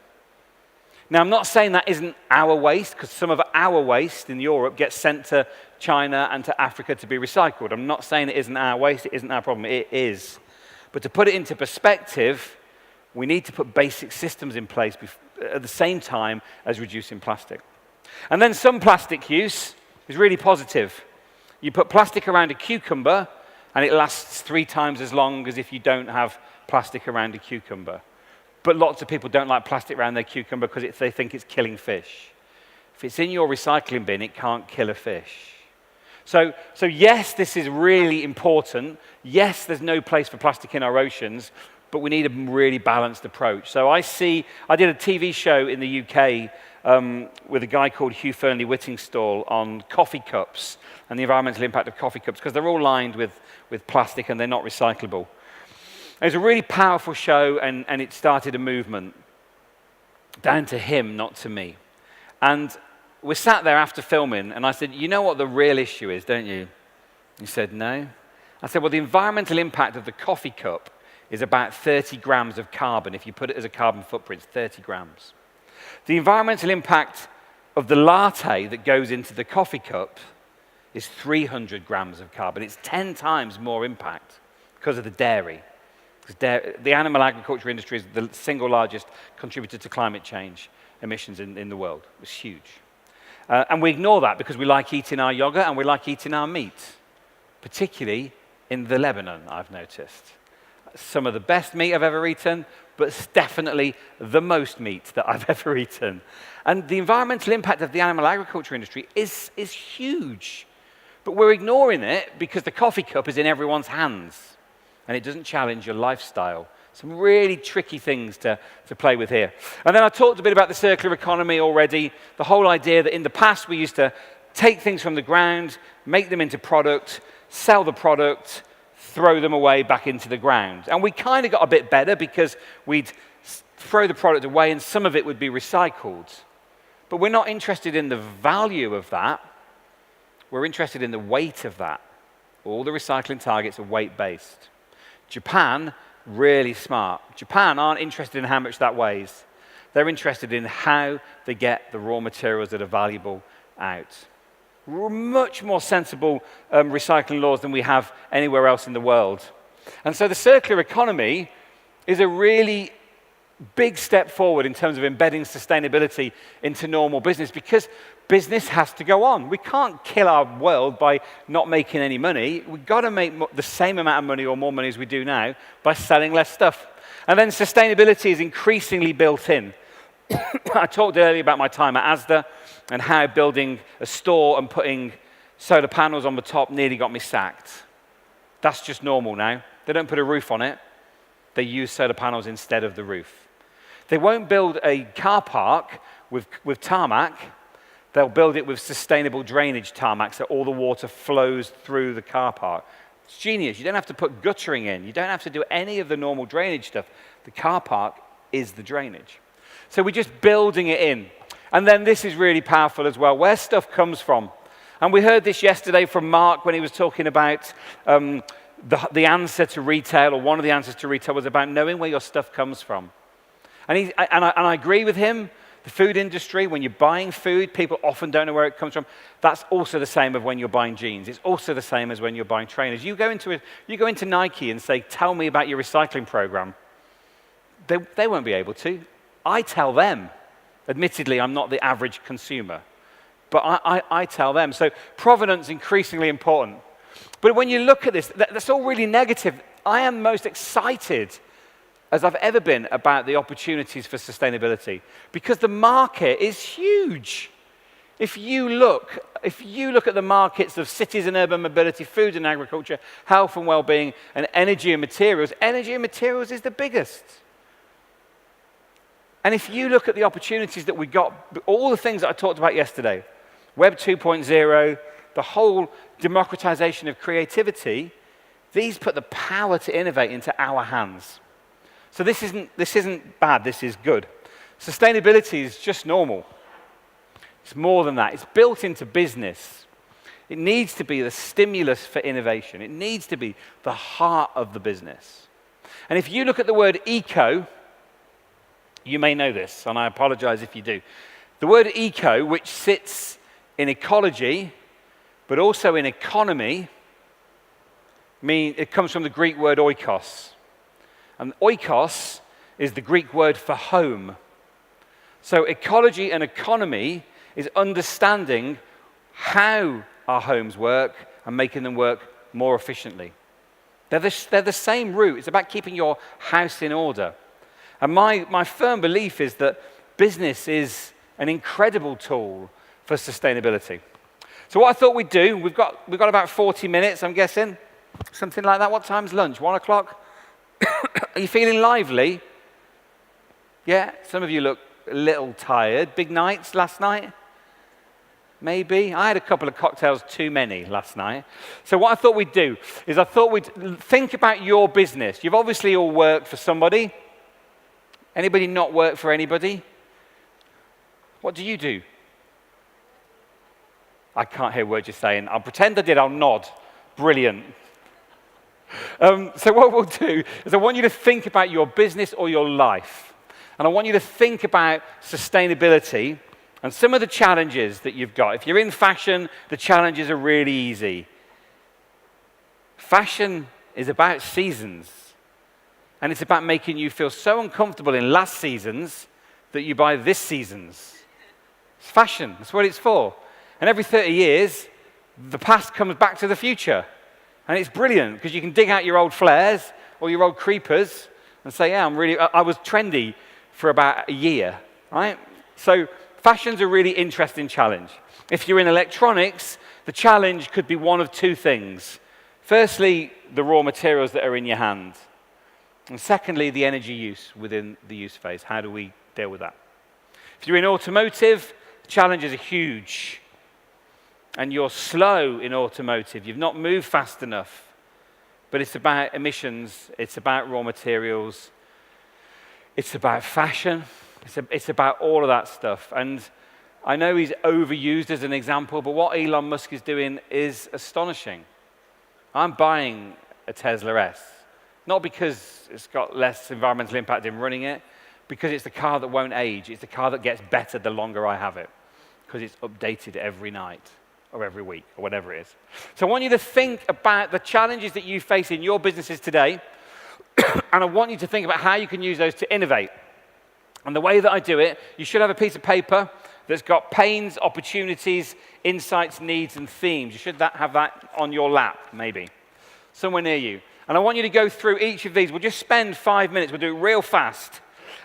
Now, I'm not saying that isn't our waste, because some of our waste in Europe gets sent to China and to Africa to be recycled. I'm not saying it isn't our waste, it isn't our problem, it is. But to put it into perspective, we need to put basic systems in place at the same time as reducing plastic. And then some plastic use is really positive. You put plastic around a cucumber, and it lasts 3 times as long as if you don't have plastic around a cucumber. But lots of people don't like plastic around their cucumber because they think it's killing fish. If it's in your recycling bin, it can't kill a fish. So yes, this is really important. Yes, there's no place for plastic in our oceans, but we need a really balanced approach. So I did a TV show in the UK with a guy called Hugh Fearnley-Whittingstall on coffee cups and the environmental impact of coffee cups, because they're all lined with plastic and they're not recyclable. It was a really powerful show, and it started a movement, down to him, not to me. And we sat there after filming, and I said, you know what the real issue is, don't you? He said, no. I said, well, the environmental impact of the coffee cup is about 30 grams of carbon. If you put it as a carbon footprint, it's 30 grams. The environmental impact of the latte that goes into the coffee cup is 300 grams of carbon. It's 10 times more impact because of the dairy. The animal agriculture industry is the single largest contributor to climate change emissions in the world. It's huge. And we ignore that because we like eating our yogurt and we like eating our meat, particularly in the Lebanon, I've noticed. Some of the best meat I've ever eaten, but it's definitely the most meat that I've ever eaten. And the environmental impact of the animal agriculture industry is huge. But we're ignoring it because the coffee cup is in everyone's hands and it doesn't challenge your lifestyle. Some really tricky things to play with here. And then I talked a bit about the circular economy already, the whole idea that in the past we used to take things from the ground, make them into product, sell the product, throw them away back into the ground. And we kind of got a bit better because we'd throw the product away and some of it would be recycled. But we're not interested in the value of that. We're interested in the weight of that. All the recycling targets are weight-based. Japan, really smart. Japan aren't interested in how much that weighs. They're interested in how they get the raw materials that are valuable out. Much more sensible recycling laws than we have anywhere else in the world. And so the circular economy is a really big step forward in terms of embedding sustainability into normal business, because business has to go on. We can't kill our world by not making any money. We've got to make the same amount of money or more money as we do now by selling less stuff. And then sustainability is increasingly built in. I talked earlier about my time at Asda and how building a store and putting solar panels on the top nearly got me sacked. That's just normal now. They don't put a roof on it. They use solar panels instead of the roof. They won't build a car park with tarmac. They'll build it with sustainable drainage tarmac so all the water flows through the car park. It's genius. You don't have to put guttering in. You don't have to do any of the normal drainage stuff. The car park is the drainage. So we're just building it in. And then this is really powerful as well, where stuff comes from. And we heard this yesterday from Mark when he was talking about the answer to retail, or one of the answers to retail was about knowing where your stuff comes from. And I agree with him. The food industry, when you're buying food, people often don't know where it comes from. That's also the same as when you're buying jeans. It's also the same as when you're buying trainers. You go into Nike and say, tell me about your recycling program. They won't be able to. I tell them. Admittedly, I'm not the average consumer. But I tell them. So provenance is increasingly important. But when you look at this, that's all really negative. I am most excited as I've ever been about the opportunities for sustainability, because the market is huge. If you look at the markets of cities and urban mobility, food and agriculture, health and well-being, and energy and materials is the biggest. And if you look at the opportunities that we got, all the things that I talked about yesterday, Web 2.0, the whole democratization of creativity, These put the power to innovate into our hands. So this isn't bad, this is good. Sustainability is just normal. It's more than that. It's built into business. It needs to be the stimulus for innovation. It needs to be the heart of the business. And if you look at the word eco, you may know this, and I apologize if you do. The word eco, which sits in ecology, but also in economy, it comes from the Greek word oikos. And oikos is the Greek word for home. So ecology and economy is understanding how our homes work and making them work more efficiently. They're the same root. It's about keeping your house in order. And my firm belief is that business is an incredible tool for sustainability. So what I thought we'd do, we've got about 40 minutes, I'm guessing. Something like that. What time's lunch? 1 o'clock? Are you feeling lively? Yeah? Some of you look a little tired. Big nights last night? Maybe. I had a couple of cocktails too many last night. So what I thought we'd do is I thought we'd think about your business. You've obviously all worked for somebody. Anybody not work for anybody? What do you do? I can't hear words you're saying. I'll pretend I did. I'll nod. Brilliant. So what we'll do is I want you to think about your business or your life. And I want you to think about sustainability and some of the challenges that you've got. If you're in fashion, the challenges are really easy. Fashion is about seasons. And it's about making you feel so uncomfortable in last seasons that you buy this season's. It's fashion. That's what it's for. And every 30 years, the past comes back to the future. And it's brilliant because you can dig out your old flares or your old creepers and say, yeah, I was trendy for about a year, right? So fashion's a really interesting challenge. If you're in electronics, the challenge could be one of two things. Firstly, the raw materials that are in your hand. And secondly, the energy use within the use phase. How do we deal with that? If you're in automotive, the challenges are huge. And you're slow in automotive. You've not moved fast enough. But it's about emissions. It's about raw materials. It's about fashion. It's about all of that stuff. And I know he's overused as an example, but what Elon Musk is doing is astonishing. I'm buying a Tesla S. Not because it's got less environmental impact in running it, because it's the car that won't age. It's the car that gets better the longer I have it, because it's updated every night or every week or whatever it is. So I want you to think about the challenges that you face in your businesses today, and I want you to think about how you can use those to innovate. And the way that I do it, you should have a piece of paper that's got pains, opportunities, insights, needs, and themes. You should have that on your lap, maybe, somewhere near you. And I want you to go through each of these. We'll just spend 5 minutes. We'll do it real fast.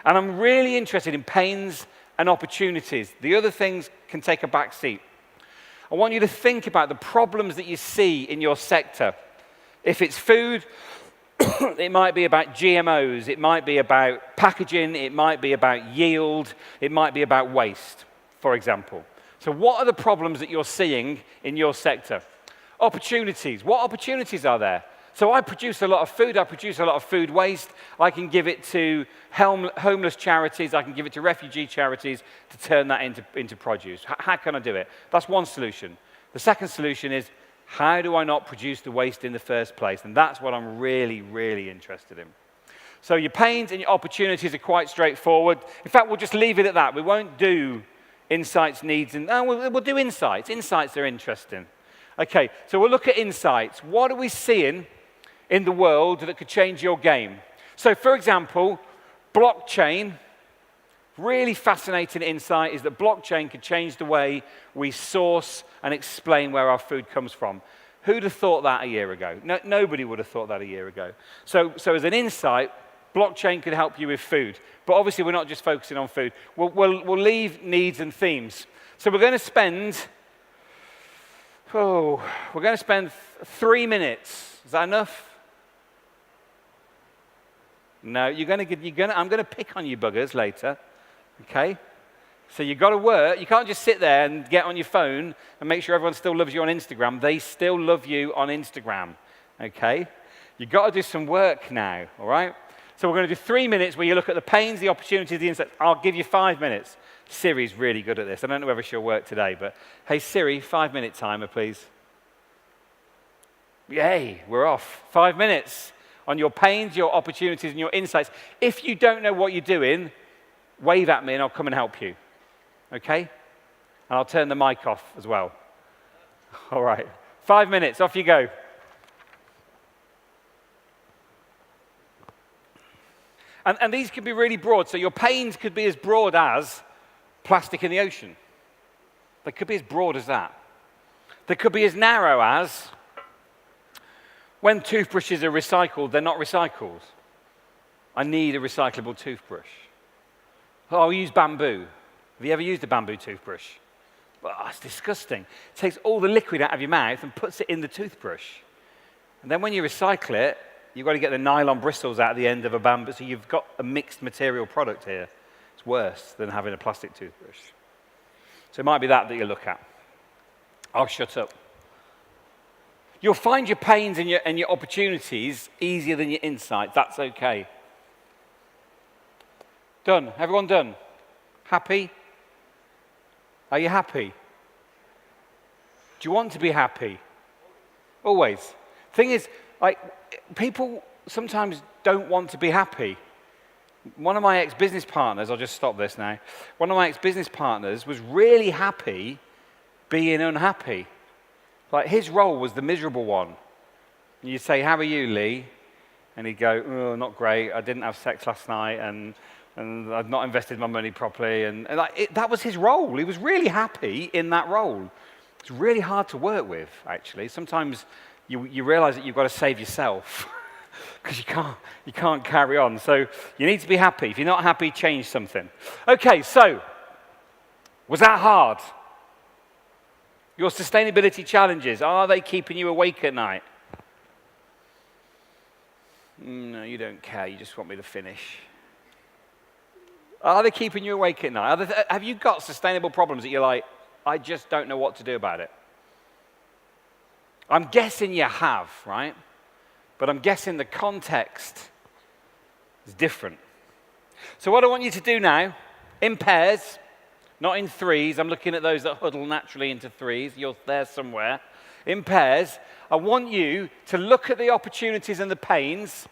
And I'm really interested in pains and opportunities. The other things can take a back seat. I want you to think about the problems that you see in your sector. If it's food, it might be about GMOs. It might be about packaging. It might be about yield. It might be about waste, for example. So what are the problems that you're seeing in your sector? Opportunities. What opportunities are there? So I produce a lot of food. I produce a lot of food waste. I can give it to homeless charities. I can give it to refugee charities to turn that into produce. How can I do it? That's one solution. The second solution is, how do I not produce the waste in the first place? And that's what I'm really, really interested in. So your pains and your opportunities are quite straightforward. In fact, we'll just leave it at that. We won't do insights, needs, and we'll do insights. Insights are interesting. Okay, so we'll look at insights. What are we seeing in the world that could change your game? So, for example, blockchain. Really fascinating insight is that blockchain could change the way we source and explain where our food comes from. Who'd have thought that a year ago? No, nobody would have thought that a year ago. So as an insight, blockchain could help you with food. But obviously, we're not just focusing on food. We'll leave needs and themes. So we're going to spend 3 minutes. Is that enough? No, I'm going to pick on you buggers later. Okay? So you've got to work. You can't just sit there and get on your phone and make sure everyone still loves you on Instagram. They still love you on Instagram. Okay? You've got to do some work now, all right? So we're going to do 3 minutes where you look at the pains, the opportunities, the insights. I'll give you 5 minutes. Siri's really good at this. I don't know whether she'll work today, but hey, Siri, 5-minute timer, please. Yay, we're off. 5 minutes on your pains, your opportunities, and your insights. If you don't know what you're doing, wave at me and I'll come and help you. Okay? And I'll turn the mic off as well. All right. 5 minutes, off you go. And these could be really broad. So your pains could be as broad as plastic in the ocean. They could be as broad as that. They could be as narrow as when toothbrushes are recycled, they're not recycled. I need a recyclable toothbrush. Oh, I'll use bamboo. Have you ever used a bamboo toothbrush? Well, it's disgusting. It takes all the liquid out of your mouth and puts it in the toothbrush. And then when you recycle it, you've got to get the nylon bristles out of the end of a bamboo, so you've got a mixed material product here. It's worse than having a plastic toothbrush. So it might be that you look at. I'll shut up. You'll find your pains and your opportunities easier than your insights. That's okay. Done. Everyone done? Happy? Are you happy? Do you want to be happy? Always. Thing is, people sometimes don't want to be happy. One of my ex-business partners, I'll just stop this now. One of my ex-business partners was really happy being unhappy. Like his role was the miserable one. And you'd say, how are you, Lee? And he'd go, oh, not great. I didn't have sex last night and I've not invested my money properly. And that was his role. He was really happy in that role. It's really hard to work with, actually. Sometimes you realize that you've got to save yourself because you can't carry on. So you need to be happy. If you're not happy, change something. Okay, so was that hard? Your sustainability challenges, are they keeping you awake at night? No, you don't care. You just want me to finish. Are they keeping you awake at night? Have you got sustainable problems that you're like, I just don't know what to do about it? I'm guessing you have, right? But I'm guessing the context is different. So what I want you to do now, in pairs, not in threes. I'm looking at those that huddle naturally into threes. You're there somewhere. In pairs, I want you to look at the opportunities and the pains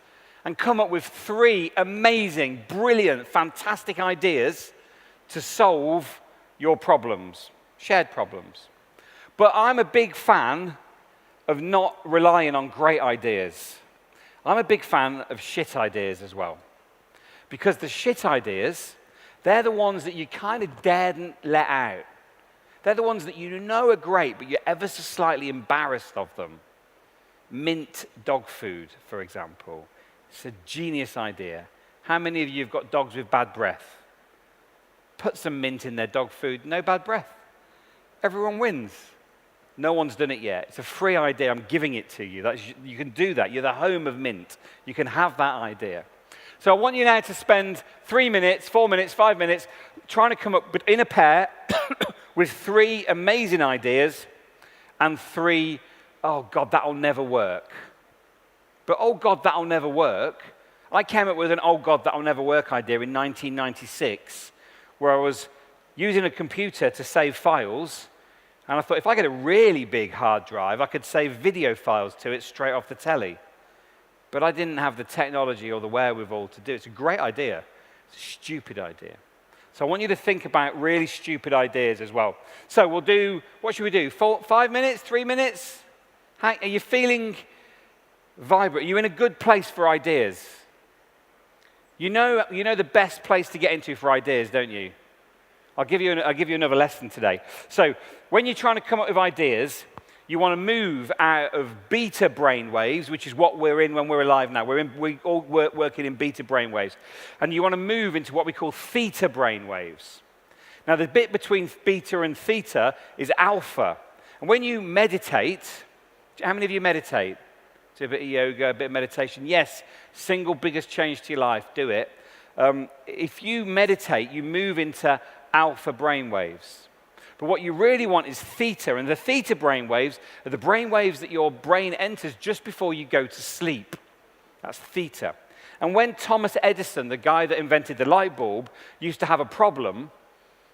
and come up with 3 amazing, brilliant, fantastic ideas to solve your problems, shared problems. But I'm a big fan of not relying on great ideas. I'm a big fan of shit ideas as well. Because the shit ideas, they're the ones that you kind of daren't let out. They're the ones that you know are great, but you're ever so slightly embarrassed of them. Mint dog food, for example. It's a genius idea. How many of you have got dogs with bad breath? Put some mint in their dog food, no bad breath. Everyone wins. No one's done it yet. It's a free idea. I'm giving it to you. You can do that. You're the home of mint. You can have that idea. So I want you now to spend 3 minutes, 4 minutes, 5 minutes trying to come up in a pair with 3 amazing ideas and 3, oh God, that'll never work. But oh God, that'll never work. I came up with an oh God, that'll never work idea in 1996 where I was using a computer to save files. And I thought, if I get a really big hard drive, I could save video files to it straight off the telly. But I didn't have the technology or the wherewithal to do it. It's a great idea. It's a stupid idea. So I want you to think about really stupid ideas as well. So we'll do, what should we do? 5 minutes, 3 minutes? Are you feeling vibrant? Are you in a good place for ideas? You know the best place to get into for ideas, don't you? I'll give you another lesson today. So when you're trying to come up with ideas, you want to move out of beta brainwaves, which is what we're in when we're alive now. We all working in beta brainwaves. And you want to move into what we call theta brainwaves. Now, the bit between beta and theta is alpha. And when you meditate, how many of you meditate? Do a bit of yoga, a bit of meditation? Yes, single biggest change to your life, do it. If you meditate, you move into alpha brainwaves. But what you really want is theta, and the theta brainwaves are the brainwaves that your brain enters just before you go to sleep. That's theta. And when Thomas Edison, the guy that invented the light bulb, used to have a problem,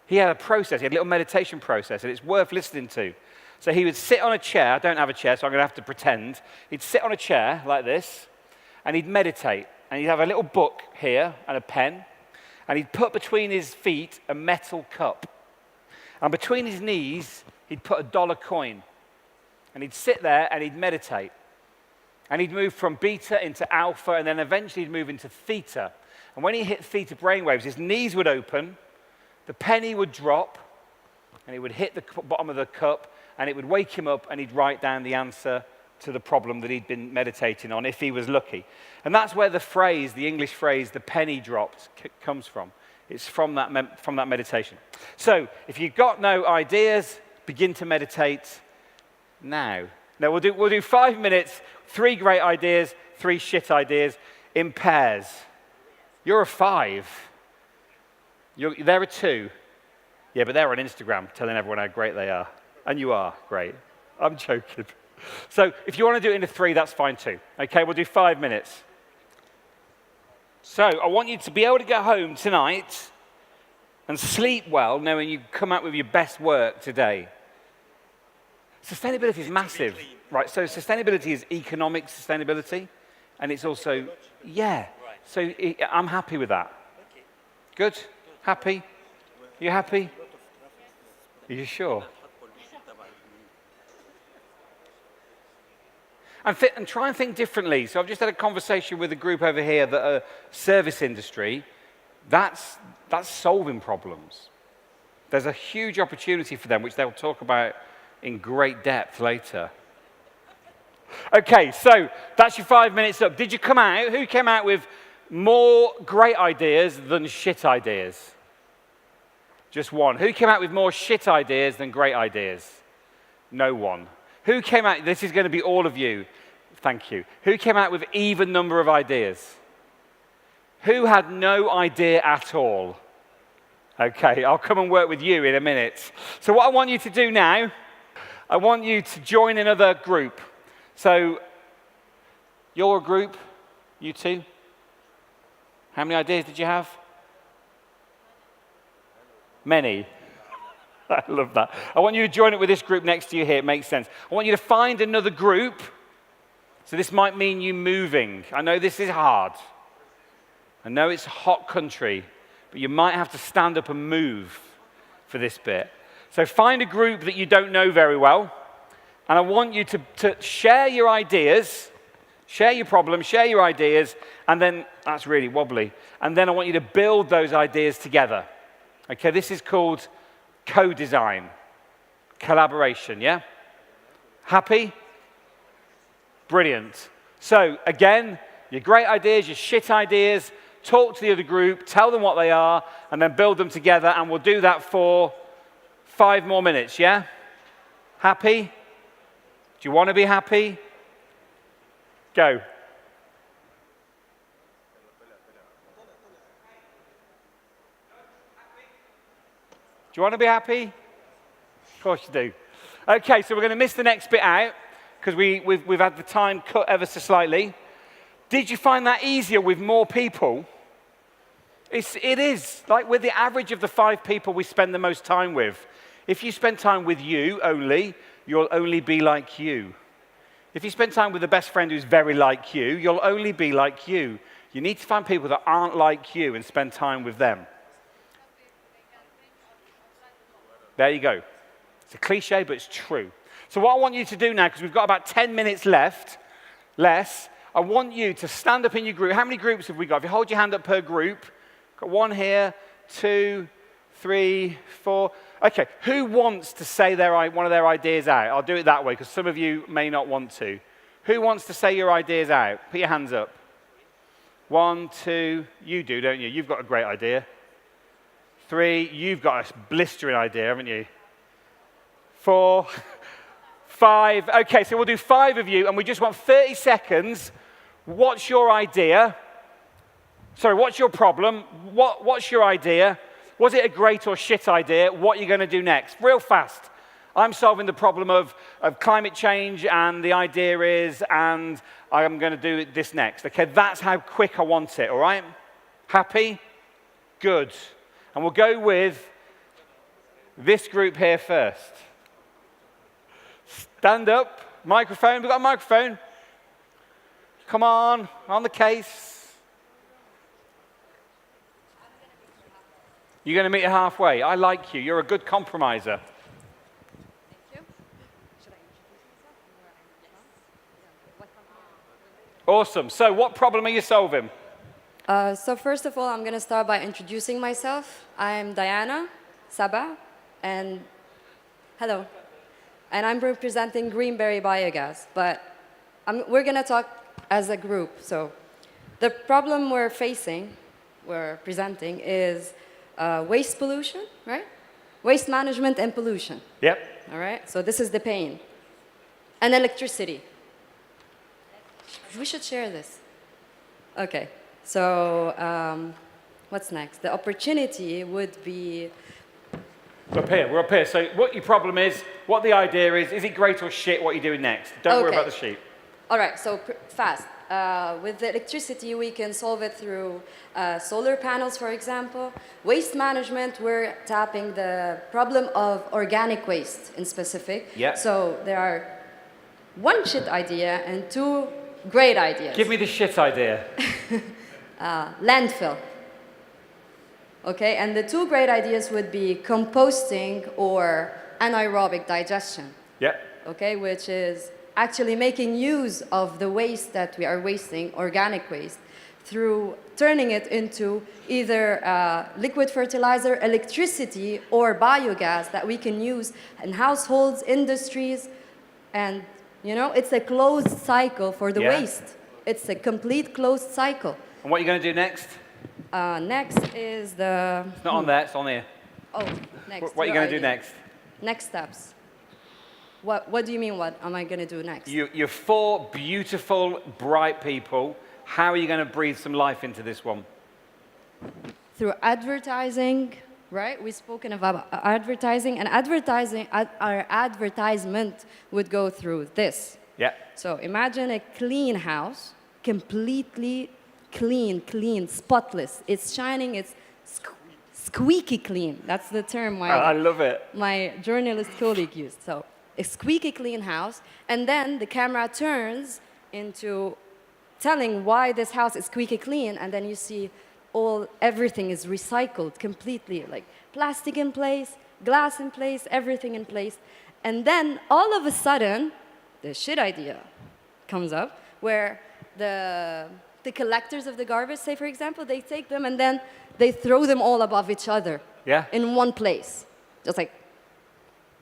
he had a process, he had a little meditation process, and it's worth listening to. So he would sit on a chair. I don't have a chair, so I'm going to have to pretend. He'd sit on a chair like this, and he'd meditate. And he'd have a little book here and a pen, and he'd put between his feet a metal cup. And between his knees, he'd put a dollar coin. And he'd sit there and he'd meditate. And he'd move from beta into alpha, and then eventually he'd move into theta. And when he hit theta brainwaves, his knees would open, the penny would drop, and it would hit the bottom of the cup, and it would wake him up, and he'd write down the answer to the problem that he'd been meditating on, if he was lucky. And that's where the phrase, the English phrase, the penny dropped, comes from. It's from that meditation. So, if you've got no ideas, begin to meditate now. Now, we'll do 5 minutes, 3 great ideas, 3 shit ideas in pairs. You're a 5. They're a 2. Yeah, but they're on Instagram telling everyone how great they are. And you are great. I'm joking. So if you want to do it into 3, that's fine too. Okay, we'll do 5 minutes. So I want you to be able to go home tonight and sleep well, knowing you come out with your best work today. Sustainability is massive. Right, so sustainability is economic sustainability, and it's also, yeah. So I'm happy with that. Good? Happy? You happy? Are you sure? And try and think differently. So I've just had a conversation with a group over here that are service industry. That's solving problems. There's a huge opportunity for them, which they'll talk about in great depth later. Okay, so that's your 5 minutes up. Did you come out? Who came out with more great ideas than shit ideas? Just one. Who came out with more shit ideas than great ideas? No one. Who came out, this is going to be all of you. Thank you. Who came out with even number of ideas? Who had no idea at all? Okay, I'll come and work with you in a minute. So what I want you to do now, I want you to join another group. So, you're a group, you two. How many ideas did you have? Many. I love that. I want you to join it with this group next to you here. It makes sense. I want you to find another group. So this might mean you moving. I know this is hard. I know it's a hot country, but you might have to stand up and move for this bit. So find a group that you don't know very well. And I want you to share your ideas, share your problems, share your ideas, and then, that's really wobbly, and then I want you to build those ideas together. Okay, this is called co-design, collaboration, yeah? Happy? Brilliant. So, again, your great ideas, your shit ideas, talk to the other group, tell them what they are, and then build them together, and we'll do that for 5 more minutes, yeah? Happy? Do you want to be happy? Go. Do you want to be happy? Of course you do. Okay, so we're going to miss the next bit out because we've had the time cut ever so slightly. Did you find that easier with more people? It is. Like with the average of the 5 people we spend the most time with. If you spend time with you only, you'll only be like you. If you spend time with a best friend who's very like you, you'll only be like you. You need to find people that aren't like you and spend time with them. There you go. It's a cliche, but it's true. So what I want you to do now, because we've got about 10 minutes less, I want you to stand up in your group. How many groups have we got? If you hold your hand up per group, got 1 here, 2, 3, 4. Okay, who wants to say one of their ideas out? I'll do it that way, because some of you may not want to. Who wants to say your ideas out? Put your hands up. 1, 2, you do, don't you? You've got a great idea. 3, you've got a blistering idea, haven't you? 4, 5. Okay, so we'll do 5 of you, and we just want 30 seconds. What's your idea? Sorry, what's your problem? What's your idea? Was it a great or shit idea? What are you going to do next? Real fast. I'm solving the problem of climate change, and the idea is, and I'm going to do this next. Okay, that's how quick I want it, all right? Happy? Good. And we'll go with this group here first. Stand up. Microphone. We've got a microphone. Come on the case. You're going to meet her halfway. I like you. You're a good compromiser. Awesome. So what problem are you solving? So first of all, I'm going to start by introducing myself. I'm Diana Saba, and hello. And I'm representing Greenberry Biogas, but we're going to talk as a group. So the problem we're presenting is waste pollution, right? Waste management and pollution. Yep. All right, so this is the pain. And electricity. We should share this. Okay, so what's next? The opportunity would be... We're up here. So what your problem is, what the idea is it great or shit what you're doing next? Don't worry about the sheet. All right, so fast. With the electricity, we can solve it through solar panels, for example. Waste management, we're tapping the problem of organic waste in specific. Yeah. So there are one shit idea and two great ideas. Give me the shit idea. Landfill. Okay, and the two great ideas would be composting or anaerobic digestion. Yep. Okay, which is actually making use of the waste that we are wasting, organic waste, through turning it into either liquid fertilizer, electricity, or biogas that we can use in households, industries, and you know, it's a closed cycle for the waste. It's a complete closed cycle. And what are you going to do next? Next is the... It's not on there, it's on here. Oh, next. What are you going to do next? Next steps. What do you mean, what am I going to do next? You're four beautiful, bright people. How are you going to breathe some life into this one? Through advertising, right? We've spoken about advertising, and our advertisement would go through this. Yeah. So imagine a clean house, completely clean, spotless. It's shining, it's squeaky clean. That's the term I love it. My journalist colleague used. So a squeaky clean house, and then the camera turns into telling why this house is squeaky clean, and then you see everything is recycled completely, like plastic in place, glass in place, everything in place. And then all of a sudden, the shit idea comes up, where the collectors of the garbage, say for example, they take them and then they throw them all above each other in one place. Just like,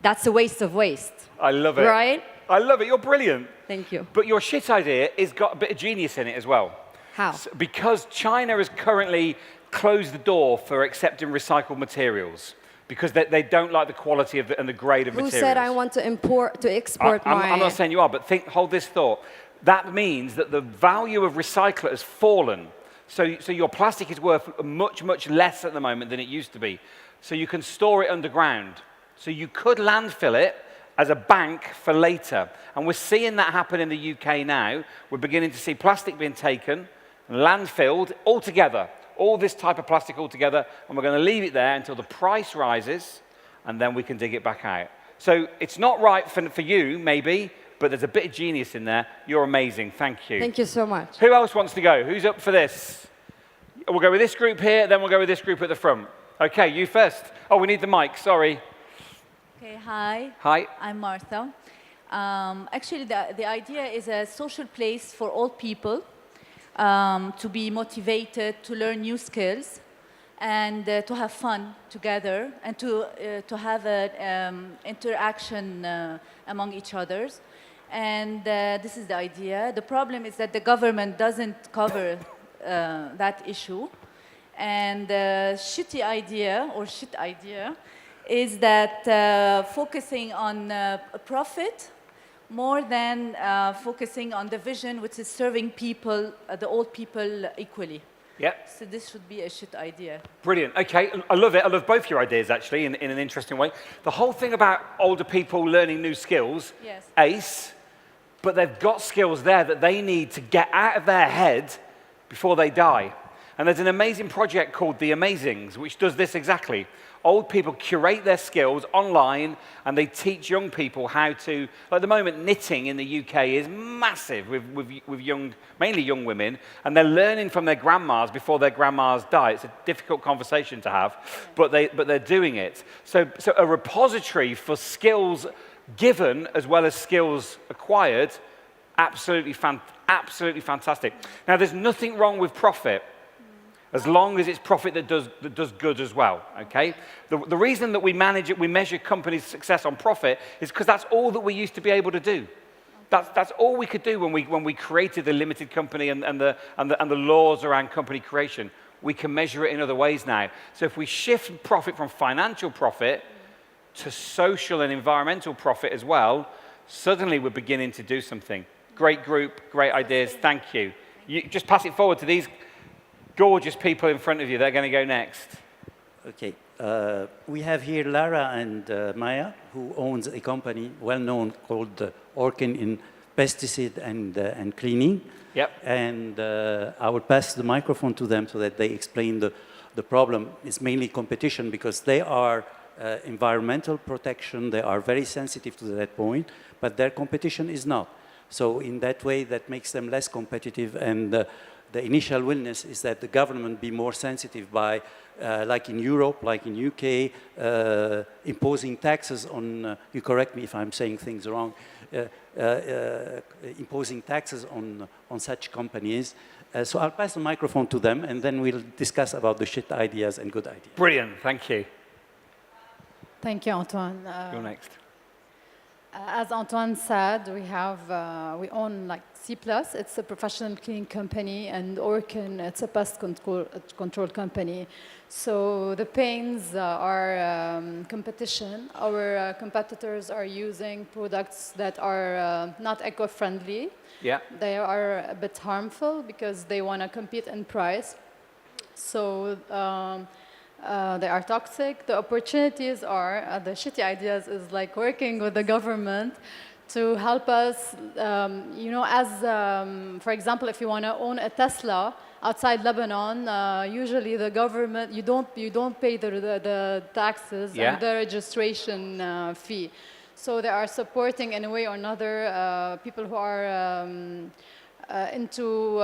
that's a waste of waste. I love it. Right? I love it. You're brilliant. Thank you. But your shit idea has got a bit of genius in it as well. How? Because China has currently closed the door for accepting recycled materials because they don't like the quality of and the grade of materials. Who said I want to export my... I'm not saying you are, but hold this thought. That means that the value of recycler has fallen. So your plastic is worth much, much less at the moment than it used to be. So you can store it underground. So you could landfill it as a bank for later. And we're seeing that happen in the UK now. We're beginning to see plastic being taken and landfilled altogether, all this type of plastic altogether, and we're going to leave it there until the price rises, and then we can dig it back out. So it's not right for you, maybe, but there's a bit of genius in there. You're amazing. Thank you. Thank you so much. Who else wants to go? Who's up for this? We'll go with this group here, then we'll go with this group at the front. Okay, you first. Oh, we need the mic. Sorry. Okay, hi. Hi. I'm Martha. Actually, the idea is a social place for all people to be motivated, to learn new skills, and to have fun together, and to have an interaction among each others. And this is the idea. The problem is that the government doesn't cover that issue. And the shitty idea, or shit idea, is that focusing on profit more than focusing on the vision, which is serving people, the old people, equally. Yep. So this should be a shit idea. Brilliant. Okay, I love it. I love both your ideas, actually, in an interesting way. The whole thing about older people learning new skills, Yes. ace, but they've got skills there that they need to get out of their head before they die. And there's an amazing project called The Amazings, which does this exactly. Old people curate their skills online, and they teach young people how to, like at the moment, knitting in the UK is massive with young, mainly young women, and they're learning from their grandmas before their grandmas die. It's a difficult conversation to have, but they're doing it. So a repository for skills given as well as skills acquired, absolutely fantastic. Now, there's nothing wrong with profit, as long as it's profit that does good as well, okay? The reason that we measure companies' success on profit is because that's all that we used to be able to do. That's all we could do when we created the limited company and the laws around company creation. We can measure it in other ways now. So if we shift profit from financial profit to social and environmental profit as well, suddenly we're beginning to do something. Great group, great ideas, thank you. You just pass it forward to these gorgeous people in front of you. They're going to go next. Okay. We have here Lara and Maya, who owns a company well-known called Orkin in pesticide and cleaning. Yep. And I will pass the microphone to them so that they explain the problem. It's mainly competition because they are environmental protection. They are very sensitive to that point, but their competition is not. So in that way, that makes them less competitive. And the initial willingness is that the government be more sensitive by, like in Europe, like in UK, imposing taxes on, you correct me if I'm saying things wrong, imposing taxes on such companies. So I'll pass the microphone to them, and then we'll discuss about the shit ideas and good ideas. Brilliant, thank you. Thank you, Antoine. You're next. As Antoine said, we own like C+. It's a professional cleaning company, and Orkin, it's a pest control company. So the pains are competition. Our competitors are using products that are not eco-friendly. Yeah. They are a bit harmful because they want to compete in price. So they are toxic. The opportunities are, the shitty ideas is like working with the government to help us, you know, as, for example, if you want to own a Tesla outside Lebanon, usually the government, you don't pay the taxes and the registration fee. So they are supporting in a way or another people who are into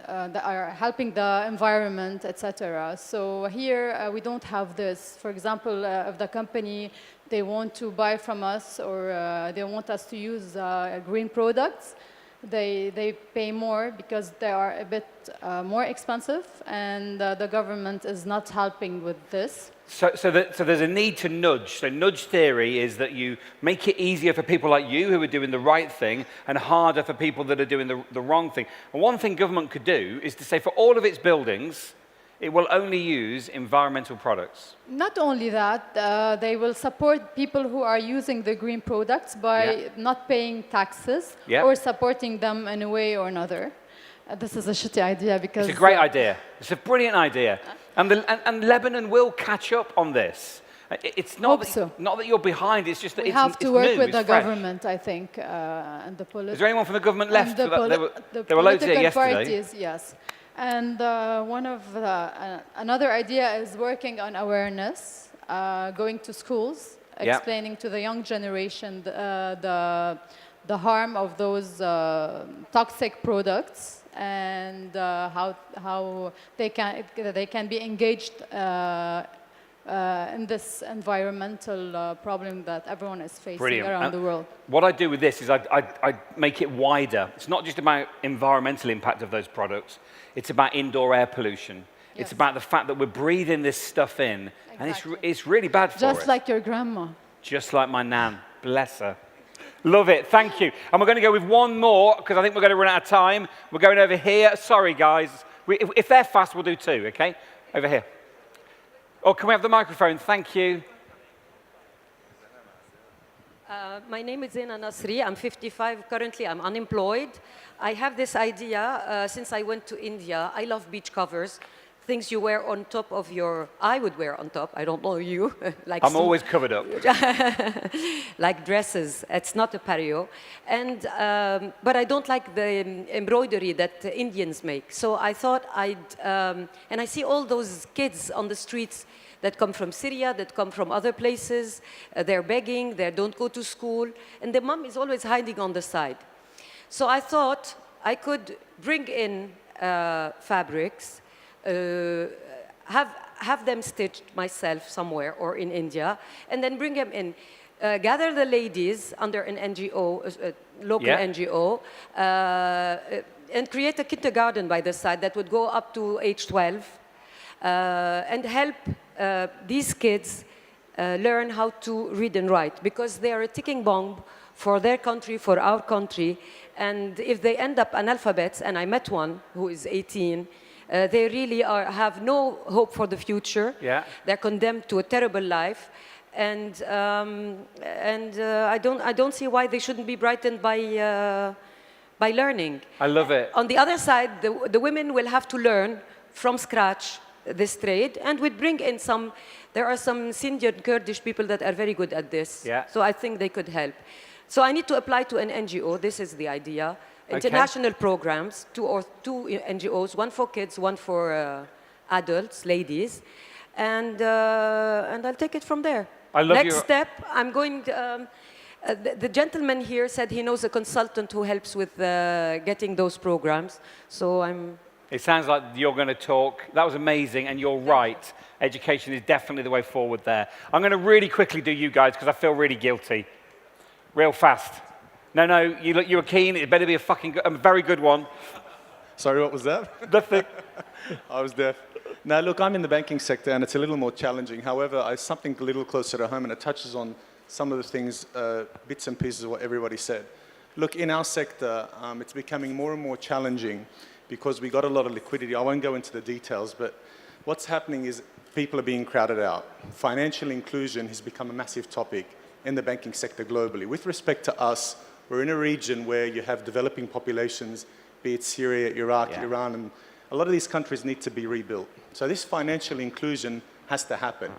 that are helping the environment, etc. So here we don't have this. For example, if the company they want to buy from us or they want us to use green products, they pay more because they are a bit more expensive, and the government is not helping with this. So there's a need to nudge. So nudge theory is that you make it easier for people like you who are doing the right thing and harder for people that are doing the wrong thing. And one thing government could do is to say for all of its buildings, it will only use environmental products. Not only that, they will support people who are using the green products by not paying taxes or supporting them in a way or another. This is a shitty idea because... It's a great idea. It's a brilliant idea. And Lebanon will catch up on this. It's not that you're behind, it's just that we it's have to work new, with the fresh. government, I think, and the political... Is there anyone from the government left? There were loads here yesterday. Parties, yes. And one of another idea is working on awareness, going to schools, explaining to the young generation the harm of those toxic products and how they can be engaged in this environmental problem that everyone is facing around the world. What I do with this is I make it wider. It's not just about environmental impact of those products. It's about indoor air pollution. Yes. It's about the fact that we're breathing this stuff in, and it's really bad for us. Just like your grandma. Just like my nan. Bless her. Love it. Thank you. And we're going to go with one more, because I think we're going to run out of time. We're going over here. Sorry, guys. If they're fast, we'll do two, okay? Over here. Oh, can we have the microphone? Thank you. My name is Zaina Nasri. I'm 55. Currently, I'm unemployed. I have this idea since I went to India. I love beach covers, things you wear on top of your. I would wear on top. I don't know you. Like I'm always covered up. like dresses. It's not a pareo, and but I don't like the embroidery that the Indians make. So I thought and I see all those kids on the streets that come from Syria, that come from other places. They're begging, they don't go to school, and the mom is always hiding on the side. So I thought I could bring in fabrics, have them stitched myself somewhere or in India, and then bring them in. Gather the ladies under an NGO, a local NGO, and create a kindergarten by the side that would go up to age 12, and help these kids learn how to read and write, because they are a ticking bomb for their country, for our country. And if they end up analphabets, and I met one who is 18, they really have no hope for the future. Yeah. They're condemned to a terrible life. And I don't see why they shouldn't be brightened by learning. I love it. On the other side, the women will have to learn from scratch this trade, and we'd bring in there are some Syrian Kurdish people that are very good at this. Yeah. So I think they could help. So I need to apply to an NGO, this is the idea. International programs, two NGOs, one for kids, one for adults, ladies, and I'll take it from there. I love Next step, I'm going the gentleman here said he knows a consultant who helps with getting those programs, so It sounds like you're going to talk. That was amazing, and you're right. Education is definitely the way forward there. I'm going to really quickly do you guys, because I feel really guilty. Real fast. No, you were keen. It better be a very good one. Sorry, what was that? Nothing. I was deaf. Now, look, I'm in the banking sector, and it's a little more challenging. However, something a little closer to home, and it touches on some of the things, bits and pieces of what everybody said. Look, in our sector, it's becoming more and more challenging, because we got a lot of liquidity. I won't go into the details, but what's happening is people are being crowded out. Financial inclusion has become a massive topic in the banking sector globally. With respect to us, we're in a region where you have developing populations, be it Syria, Iraq, Iran, and a lot of these countries need to be rebuilt. So this financial inclusion has to happen.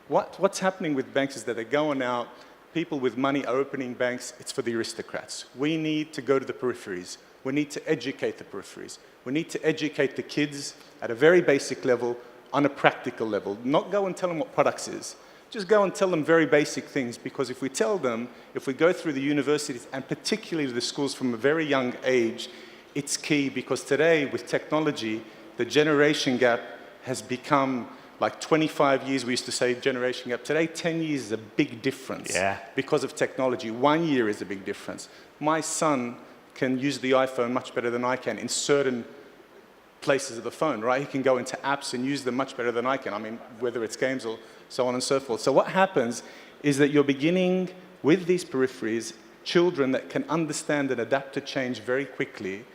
What's happening with banks is that they're going out, people with money are opening banks, it's for the aristocrats. We need to go to the peripheries. We need to educate the peripheries. We need to educate the kids at a very basic level, on a practical level. Not go and tell them what products is. Just go and tell them very basic things, because if we tell them, if we go through the universities, and particularly the schools from a very young age, it's key, because today, with technology, the generation gap has become like 25 years, we used to say generation gap. Today, 10 years is a big difference because of technology. 1 year is a big difference. My son can use the iPhone much better than I can in certain places of the phone, right? He can go into apps and use them much better than I can. I mean, whether it's games or so on and so forth. So what happens is that you're beginning with these peripheries, children that can understand and adapt to change very quickly.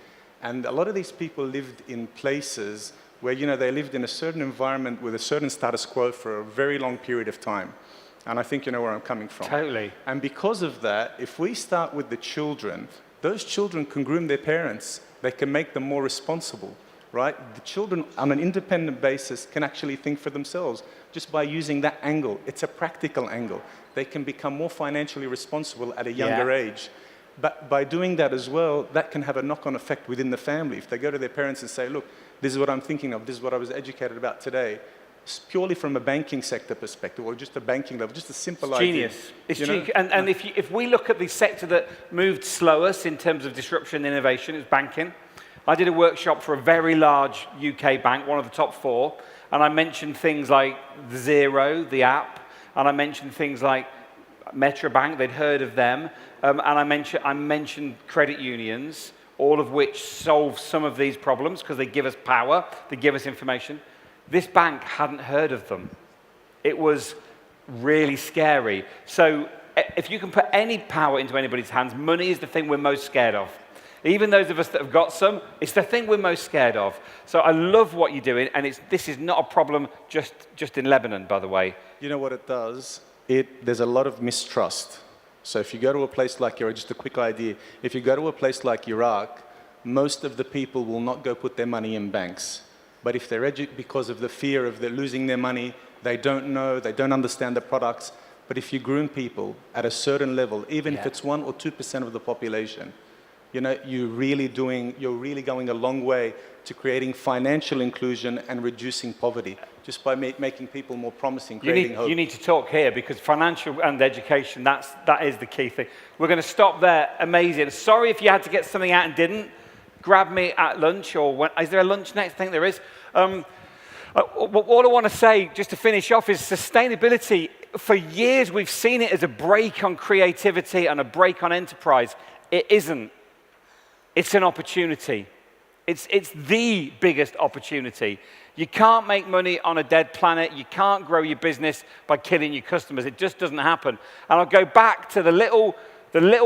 And a lot of these people lived in places where, they lived in a certain environment with a certain status quo for a very long period of time. And I think you know where I'm coming from. Totally. And because of that, if we start with the children, those children can groom their parents. They can make them more responsible, right? The children, on an independent basis, can actually think for themselves just by using that angle. It's a practical angle. They can become more financially responsible at a younger age. But by doing that as well, that can have a knock-on effect within the family. If they go to their parents and say, look, this is what I'm thinking of, this is what I was educated about today, purely from a banking sector perspective, or just a banking level, just a simple idea. Genius. It's genius. And if we look at the sector that moved slowest in terms of disruption and innovation, it's banking. I did a workshop for a very large UK bank, one of the top 4, and I mentioned things like Zero, the app, and I mentioned things like Metrobank, they'd heard of them, and I mentioned credit unions, all of which solve some of these problems because they give us power, they give us information. This bank hadn't heard of them. It was really scary. So if you can put any power into anybody's hands, money is the thing we're most scared of. Even those of us that have got some, it's the thing we're most scared of. So I love what you're doing, and this is not a problem just in Lebanon, by the way. You know what it does? There's a lot of mistrust. So if you go to a place like Iraq, just a quick idea, if you go to a place like Iraq, most of the people will not go put their money in banks. But if they're because of the fear of losing their money, they don't know, they don't understand the products. But if you groom people at a certain level, even if it's 1 or 2% of the population, you know, you're really going a long way to creating financial inclusion and reducing poverty, just by making people more promising, creating hope. You need to talk here, because financial and education, that is the key thing. We're going to stop there. Amazing. Sorry if you had to get something out and didn't. Grab me at lunch, or is there a lunch next? I think there is. What I want to say, just to finish off, is sustainability. For years, we've seen it as a brake on creativity and a brake on enterprise. It isn't. It's an opportunity. It's the biggest opportunity. You can't make money on a dead planet. You can't grow your business by killing your customers. It just doesn't happen. And I'll go back to the little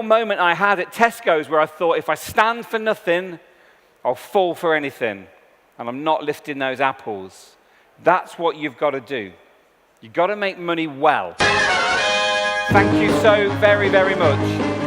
moment I had at Tesco's, where I thought, if I stand for nothing, I'll fall for anything. And I'm not lifting those apples. That's what you've got to do. You've got to make money well. Thank you so very, very much.